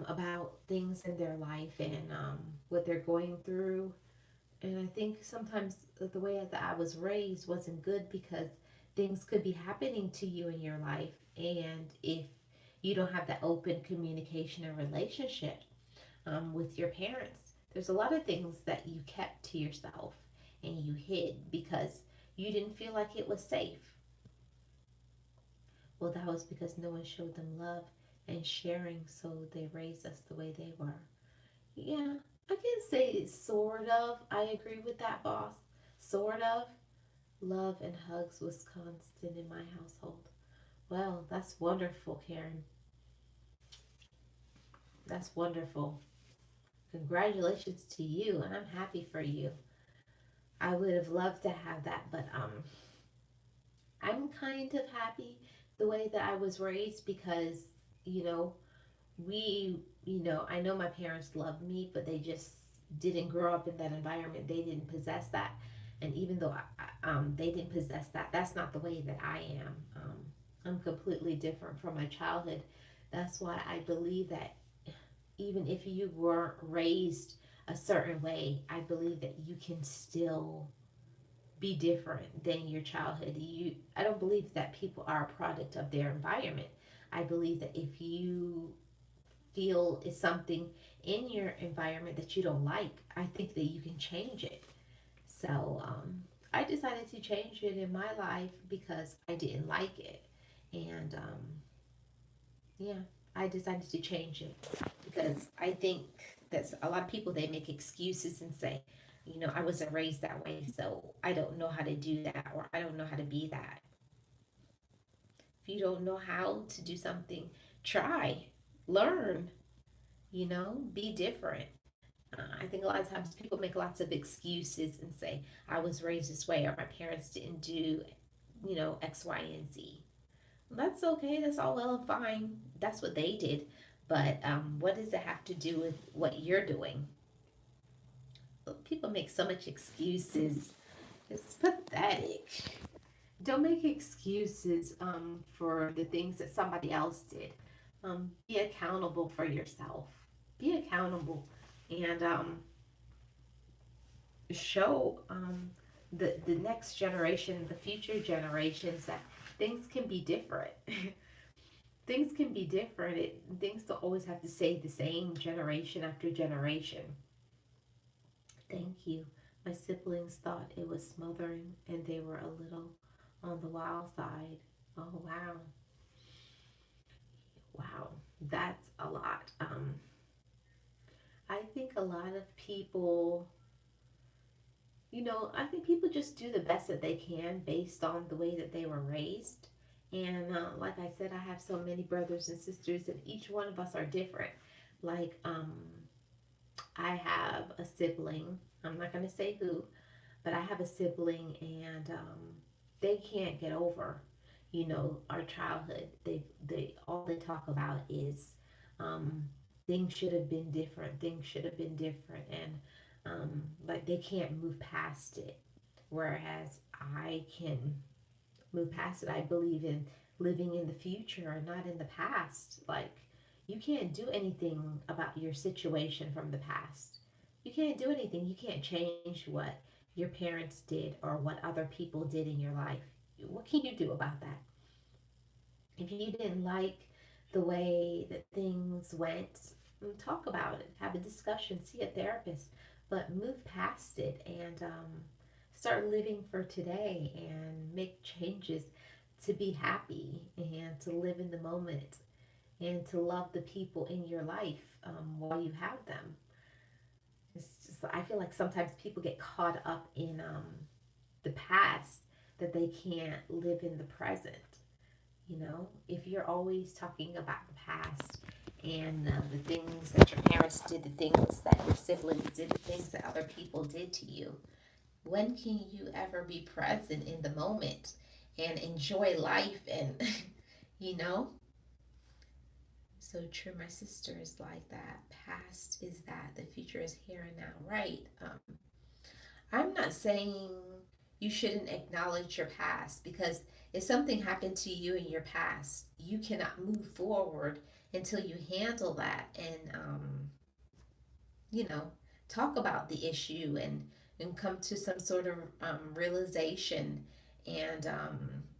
about things in their life and what they're going through. And I think sometimes the way that I was raised wasn't good because things could be happening to you in your life. And if you don't have that open communication and relationship with your parents, there's a lot of things that you kept to yourself and you hid because you didn't feel like it was safe. Well, that was because no one showed them love and sharing, so they raised us the way they were. Yeah, I can say sort of. I agree with that, boss. Sort of. Love and hugs was constant in my household. Well, that's wonderful, Karen. That's wonderful. Congratulations to you, and I'm happy for you. I would have loved to have that, but I'm kind of happy the way that I was raised because, you know, I know my parents loved me, but they just didn't grow up in that environment. They didn't possess that. And even though they didn't possess that, that's not the way that I am. I'm completely different from my childhood. That's why I believe that even if you weren't raised a certain way, I believe that you can still be different than your childhood. I don't believe that people are a product of their environment. I believe that if you feel is something in your environment that you don't like, I think that you can change it. So I decided to change it in my life because I didn't like it. And yeah, I decided to change it because I think that a lot of people they make excuses and say, I wasn't raised that way, so I don't know how to do that or I don't know how to be that. If you don't know how to do something, try, learn, be different. I think a lot of times people make lots of excuses and say, I was raised this way or my parents didn't do, X, Y, and Z. That's okay. That's all well and fine. That's what they did. But what does it have to do with what you're doing? People make so much excuses. It's pathetic. Don't make excuses for the things that somebody else did. Be accountable for yourself. Be accountable and show the next generation, the future generations that things can be different. Things can be different. Things don't always have to stay the same generation after generation. Thank you. My siblings thought it was smothering and they were a little on the wild side. Oh, wow. Wow. That's a lot. I think a lot of people, I think people just do the best that they can based on the way that they were raised. And like I said, I have so many brothers and sisters, and each one of us are different. Like, I have a sibling. I'm not going to say who, but I have a sibling, and they can't get over, our childhood. They all they talk about is um, things should have been different. Things should have been different, and like they can't move past it. Whereas I can move past it. I believe in living in the future and not in the past. Like, you can't do anything about your situation from the past. You can't do anything. You can't change what your parents did or what other people did in your life. What can you do about that? If you didn't like the way that things went, talk about it, have a discussion, see a therapist, but move past it and start living for today and make changes to be happy and to live in the moment and to love the people in your life while you have them. It's just, I feel like sometimes people get caught up in the past that they can't live in the present. If you're always talking about the past and the things that your parents did, the things that your siblings did, the things that other people did to you, when can you ever be present in the moment and enjoy life and, you know? So true. My sister is like that. Past is that. The future is here and now. Right. I'm not saying you shouldn't acknowledge your past because if something happened to you in your past, you cannot move forward until you handle that and, you know, talk about the issue and and come to some sort of realization and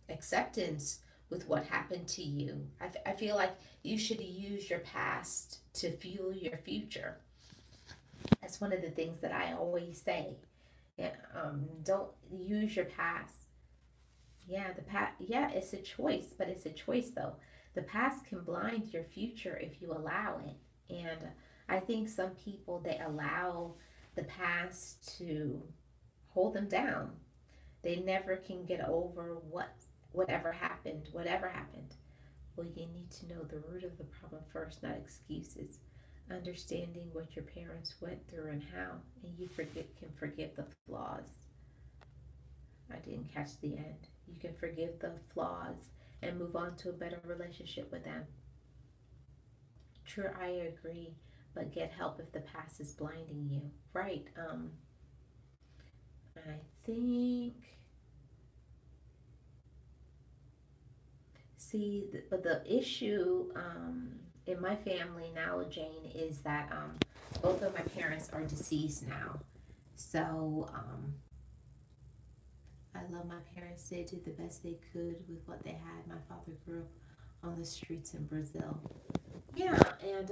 acceptance with what happened to you. I feel like you should use your past to fuel your future. That's one of the things that I always say. Yeah, don't use your past. Yeah, the past. Yeah, it's a choice, but it's a choice though. The past can blind your future if you allow it, and I think some people they allow the past to hold them down. They never can get over whatever happened, whatever happened. Well, you need to know the root of the problem first, not excuses. Understanding what your parents went through and how, and you can forgive the flaws. I didn't catch the end. You can forgive the flaws and move on to a better relationship with them. Sure, I agree, but get help if the past is blinding you. Right. I think. See, but the issue in my family now, Jane, is that both of my parents are deceased now. So I love my parents. They did the best they could with what they had. My father grew up on the streets in Brazil. Yeah, and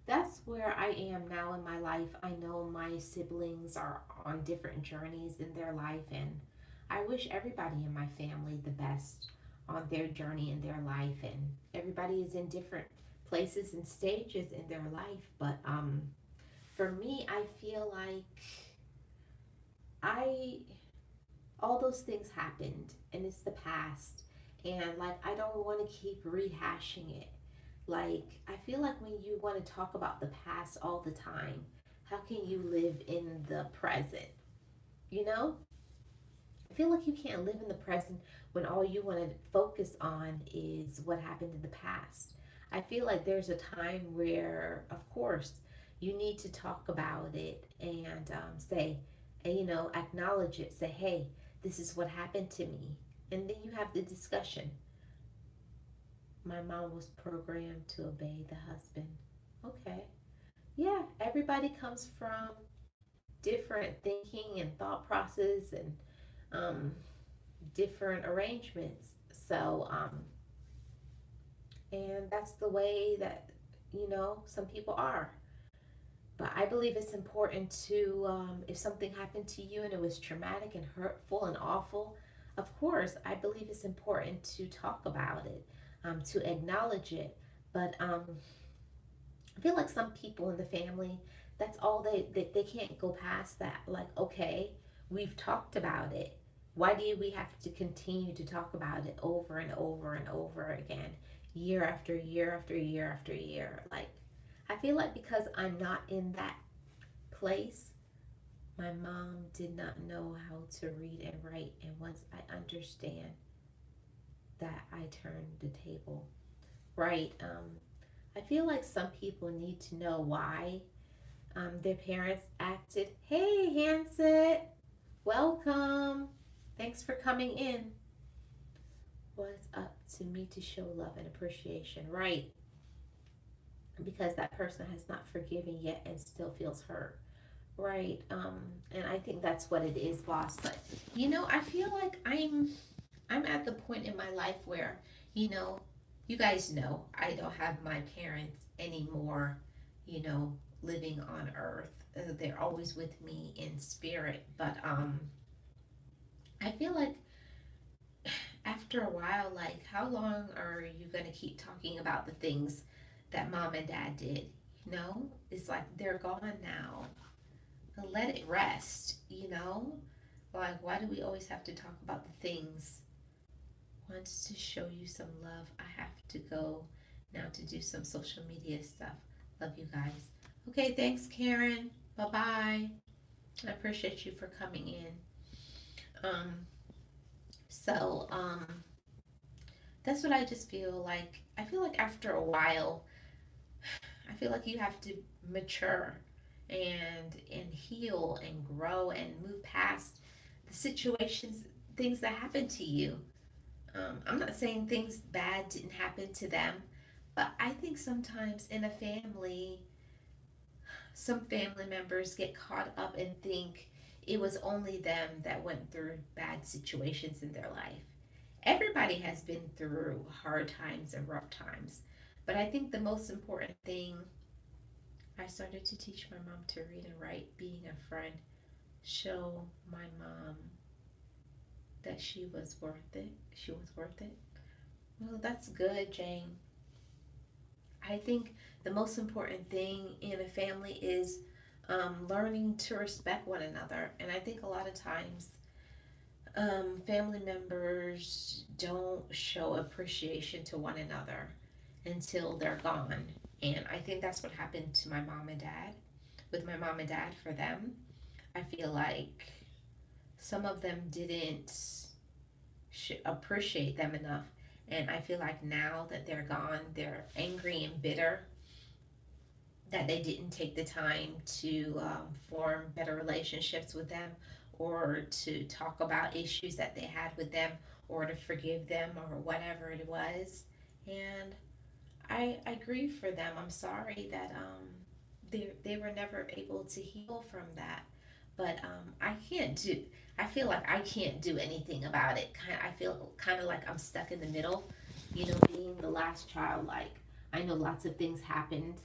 that's where I am now in my life. I know my siblings are on different journeys in their life, and I wish everybody in my family the best on their journey in their life. And everybody is in different places and stages in their life. But for me, I feel like I all those things happened, and it's the past. And like I don't want to keep rehashing it. Like, I feel like when you want to talk about the past all the time, how can you live in the present? You know? I feel like you can't live in the present when all you want to focus on is what happened in the past. I feel like there's a time where, of course, you need to talk about it and say, and, acknowledge it. Say, hey, this is what happened to me. And then you have the discussion. My mom was programmed to obey the husband. Okay. Yeah, everybody comes from different thinking and thought process and um, different arrangements. So, and that's the way that, some people are. But I believe it's important to, if something happened to you and it was traumatic and hurtful and awful, of course, I believe it's important to talk about it, to acknowledge it. But I feel like some people in the family, that's all they can't go past that. Like, okay, we've talked about it. Why do we have to continue to talk about it over and over and over again, year after year after year after year? Like, I feel like because I'm not in that place, my mom did not know how to read and write. And once I understand that, I turn the table. Right. I feel like some people need to know why their parents acted. Hey, Hanset, welcome. Thanks for coming in. Well, it's up to me to show love and appreciation, right? Because that person has not forgiven yet and still feels hurt, right? And I think that's what it is, boss. But I feel like I'm at the point in my life where you know, you guys know I don't have my parents anymore. You know, living on Earth. They're always with me in spirit, but I feel like after a while, like, how long are you going to keep talking about the things that mom and dad did? It's like they're gone now. Let it rest. Like, why do we always have to talk about the things? Wants to show you some love. I have to go now to do some social media stuff. Love you guys. Okay, thanks, Karen. Bye bye. I appreciate you for coming in. So, that's what I just feel like. I feel like after a while, I feel like you have to mature and heal and grow and move past the situations, things that happen to you. I'm not saying things bad didn't happen to them, but I think sometimes in a family, some family members get caught up and think it was only them that went through bad situations in their life. Everybody has been through hard times and rough times. But I think the most important thing, I started to teach my mom to read and write, being a friend, show my mom that she was worth it. She was worth it. Well, that's good, Jane. I think the most important thing in a family is learning to respect one another. And I think a lot of times family members don't show appreciation to one another until they're gone. And I think that's what happened to my mom and dad. With my mom and dad, for them, I feel like some of them didn't appreciate them enough. And I feel like now that they're gone, they're angry and bitter that they didn't take the time to form better relationships with them, or to talk about issues that they had with them, or to forgive them, or whatever it was. And I grieve for them. I'm sorry that they were never able to heal from that. But I can't do. I feel like I can't do anything about it. I feel kind of like I'm stuck in the middle. You know, being the last child. Like, I know lots of things happened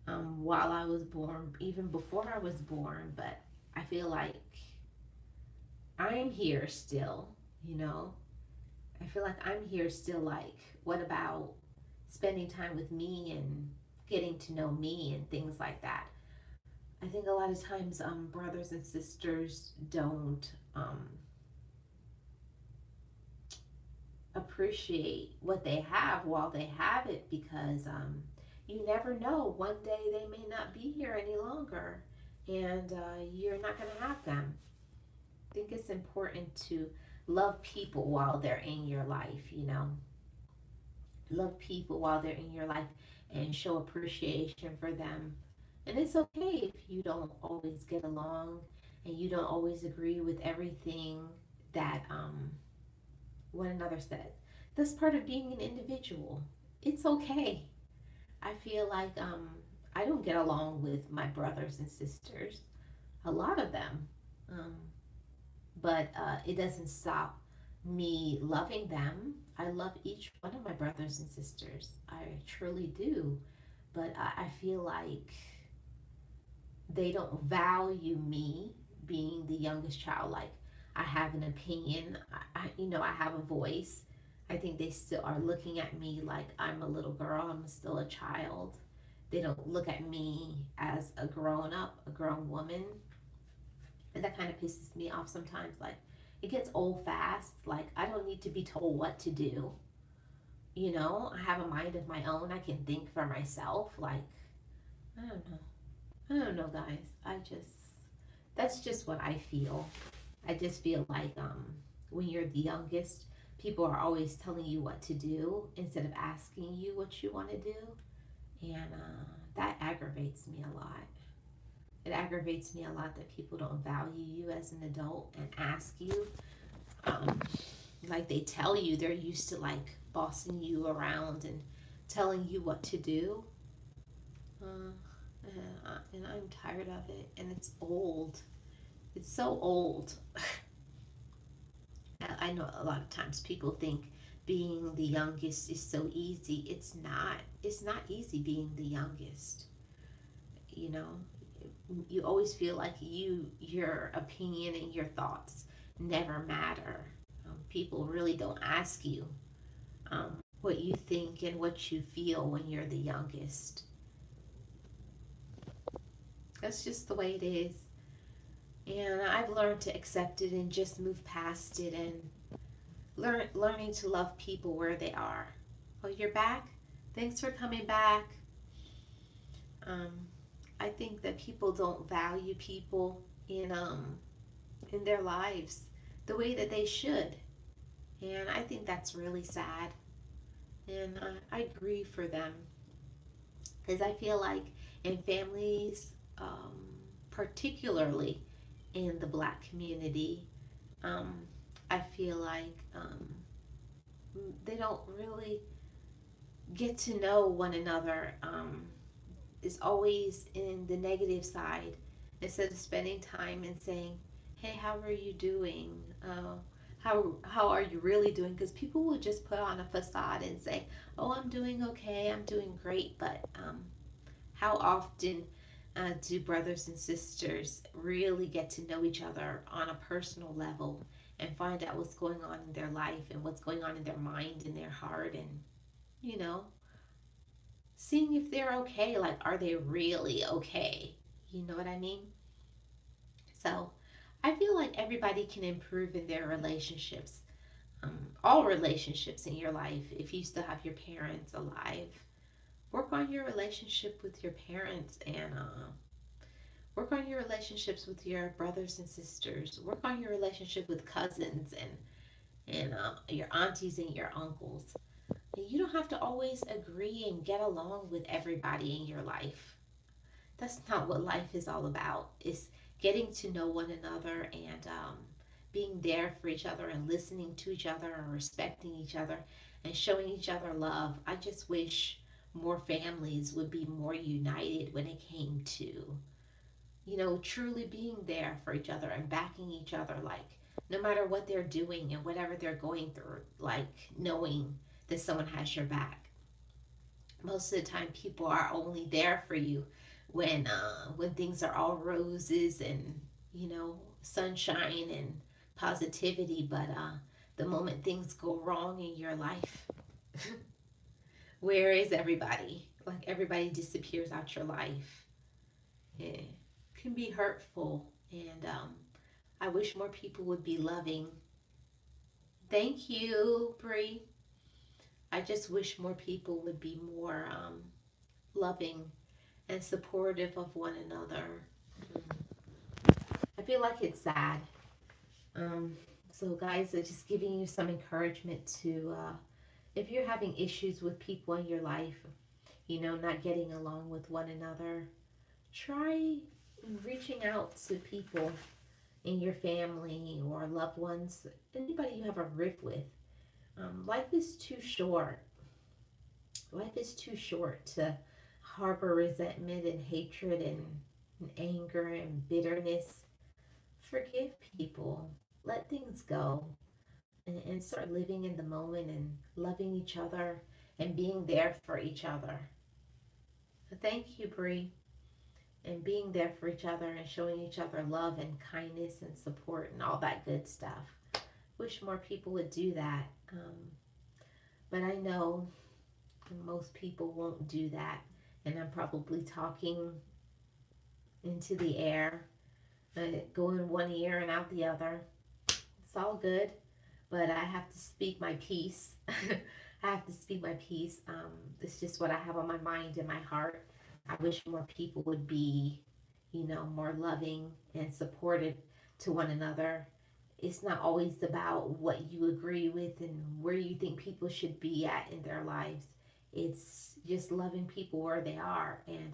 while I was born, even before I was born. But I feel like I'm here still. You know, I feel like I'm here still. Like, what about spending time with me and getting to know me and things like that? I think a lot of times brothers and sisters don't appreciate what they have while they have it, because you never know. One day they may not be here any longer, and you're not going to have them. I think it's important to love people while they're in your life, you know. Love people while they're in your life and show appreciation for them. And it's okay if you don't always get along and you don't always agree with everything that one another says. That's part of being an individual. It's okay. I feel like I don't get along with my brothers and sisters, a lot of them. Um, but it doesn't stop me loving them. I love each one of my brothers and sisters. I truly do. But I feel like they don't value me being the youngest child. Like, I have an opinion. I have a voice. I think they still are looking at me like I'm a little girl. I'm still a child. They don't look at me as a grown up, a grown woman. And that kind of pisses me off sometimes. Like, it gets old fast. Like, I don't need to be told what to do. You know, I have a mind of my own. I can think for myself. Like, I don't know. I don't know, guys. That's just what I feel. I just feel like when you're the youngest, people are always telling you what to do instead of asking you what you want to do. And that aggravates me a lot. It aggravates me a lot that people don't value you as an adult and ask you. Um, like, they tell you they're used to like bossing you around and telling you what to do. Uh, and I'm tired of it. And it's old. It's so old. I know a lot of times people think being the youngest is so easy. It's not. It's not easy being the youngest. You know, you always feel like your opinion and your thoughts never matter. People really don't ask you what you think and what you feel when you're the youngest. That's just the way it is. And I've learned to accept it and just move past it, and learning to love people where they are. Oh, you're back? Thanks for coming back. Um, I think that people don't value people in their lives the way that they should, and I think that's really sad. And I grieve for them, because I feel like in families, particularly in the black community, um, I feel like they don't really get to know one another. It's always in the negative side instead of spending time and saying, "Hey, how are you doing? How are you really doing?" Because people will just put on a facade and say, "Oh, I'm doing okay. I'm doing great." But how often do brothers and sisters really get to know each other on a personal level and find out what's going on in their life and what's going on in their mind and their heart, and you know, seeing if they're okay? Like, are they really okay? You know what I mean? So I feel like everybody can improve in their relationships, all relationships in your life. If you still have your parents alive, work on your relationship with your parents, and work on your relationships with your brothers and sisters. Work on your relationship with cousins and your aunties and your uncles. And you don't have to always agree and get along with everybody in your life. That's not what life is all about. It's getting to know one another and being there for each other and listening to each other and respecting each other and showing each other love. I just wish more families would be more united when it came to, truly being there for each other and backing each other, like no matter what they're doing and whatever they're going through, like knowing that someone has your back. Most of the time people are only there for you when things are all roses and sunshine and positivity, but the moment things go wrong in your life, where is everybody? Like, everybody disappears out your life. It can be hurtful, and I wish more people would be loving. Thank you, Bree. I just wish more people would be more loving and supportive of one another. I feel like it's sad. Um, so, guys, I'm just giving you some encouragement to, if you're having issues with people in your life, not getting along with one another, try reaching out to people in your family or loved ones, anybody you have a rift with. Life is too short. Life is too short to harbor resentment and hatred and anger and bitterness. Forgive people. Let things go, and start living in the moment and loving each other and being there for each other. Thank you, Bree. And being there for each other and showing each other love and kindness and support and all that good stuff. Wish more people would do that. But I know most people won't do that. And I'm probably talking into the air, going one ear and out the other. It's all good, but I have to speak my piece. I have to speak my piece. It's just what I have on my mind and my heart. I wish more people would be, more loving and supportive to one another. It's not always about what you agree with and where you think people should be at in their lives. It's just loving people where they are, and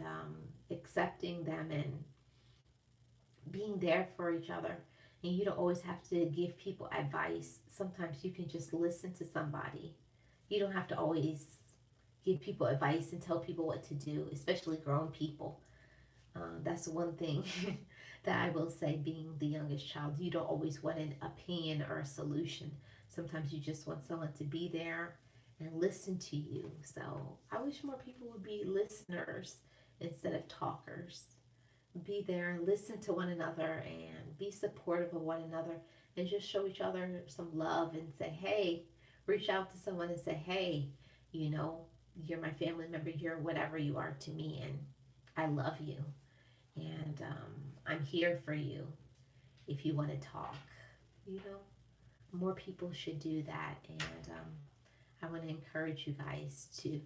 accepting them and being there for each other. And you don't always have to give people advice. Sometimes you can just listen to somebody. You don't have to always give people advice and tell people what to do, especially grown people. That's one thing that I will say, being the youngest child. You don't always want an opinion or a solution. Sometimes you just want someone to be there and listen to you. So I wish more people would be listeners instead of talkers. Be there and listen to one another and be supportive of one another, and just show each other some love and say, hey, reach out to someone and say, hey, you know, you're my family member, you're whatever you are to me, and I love you. And I'm here for you if you want to talk. You know, more people should do that. And I want to encourage you guys to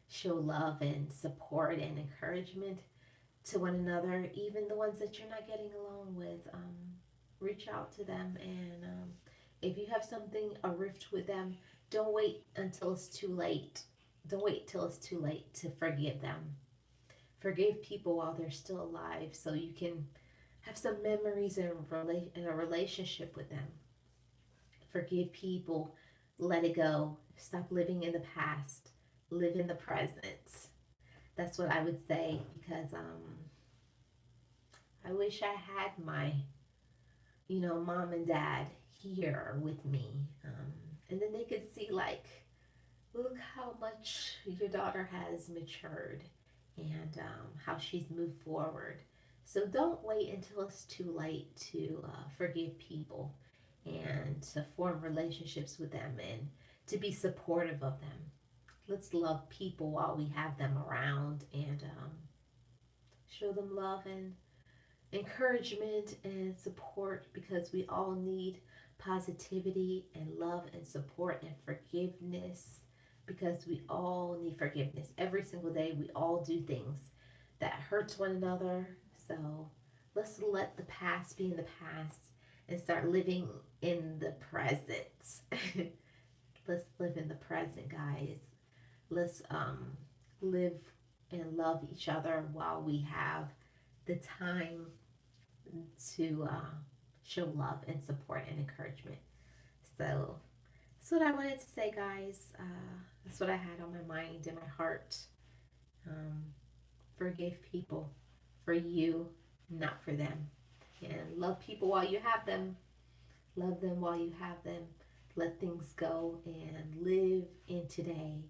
show love and support and encouragement to one another, even the ones that you're not getting along with. Reach out to them, and if you have something, a rift with them, don't wait until it's too late. Don't wait till it's too late to forgive them. Forgive people while they're still alive, so you can have some memories in a relationship with them. Forgive people, let it go, stop living in the past, live in the present. That's what I would say, because I wish I had my, mom and dad here with me. And then they could see, like, look how much your daughter has matured and how she's moved forward. So don't wait until it's too late to forgive people and to form relationships with them and to be supportive of them. Let's love people while we have them around and show them love and encouragement and support because we all need positivity and love and support and forgiveness because we all need forgiveness every single day. We all do things that hurts one another. So let's let the past be in the past and start living in the present. Let's live in the present, guys. Let's live and love each other while we have the time to show love and support and encouragement. So that's what I wanted to say, guys. That's what I had on my mind and my heart. Um, Forgive people for you, not for them. And love people while you have them. Love them while you have them. Let things go and live in today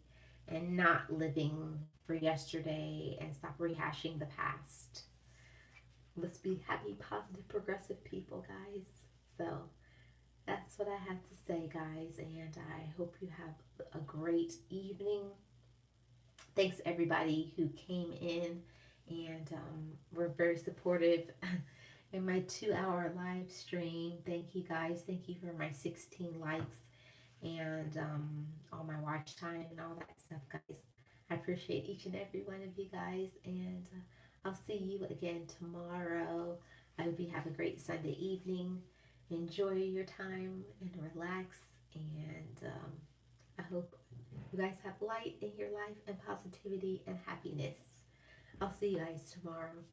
and not living for yesterday and stop rehashing the past. Let's be happy, positive, progressive people, guys. So that's what I had to say, guys. And I hope you have a great evening. Thanks, everybody who came in and were very supportive in my 2 hour live stream. Thank you, guys. Thank you for my 16 likes and all my watch time and all that stuff, guys. I appreciate each and every one of you guys. And I'll see you again tomorrow. I hope you have a great Sunday evening. Enjoy your time and relax. And I hope you guys have light in your life and positivity and happiness. I'll see you guys tomorrow.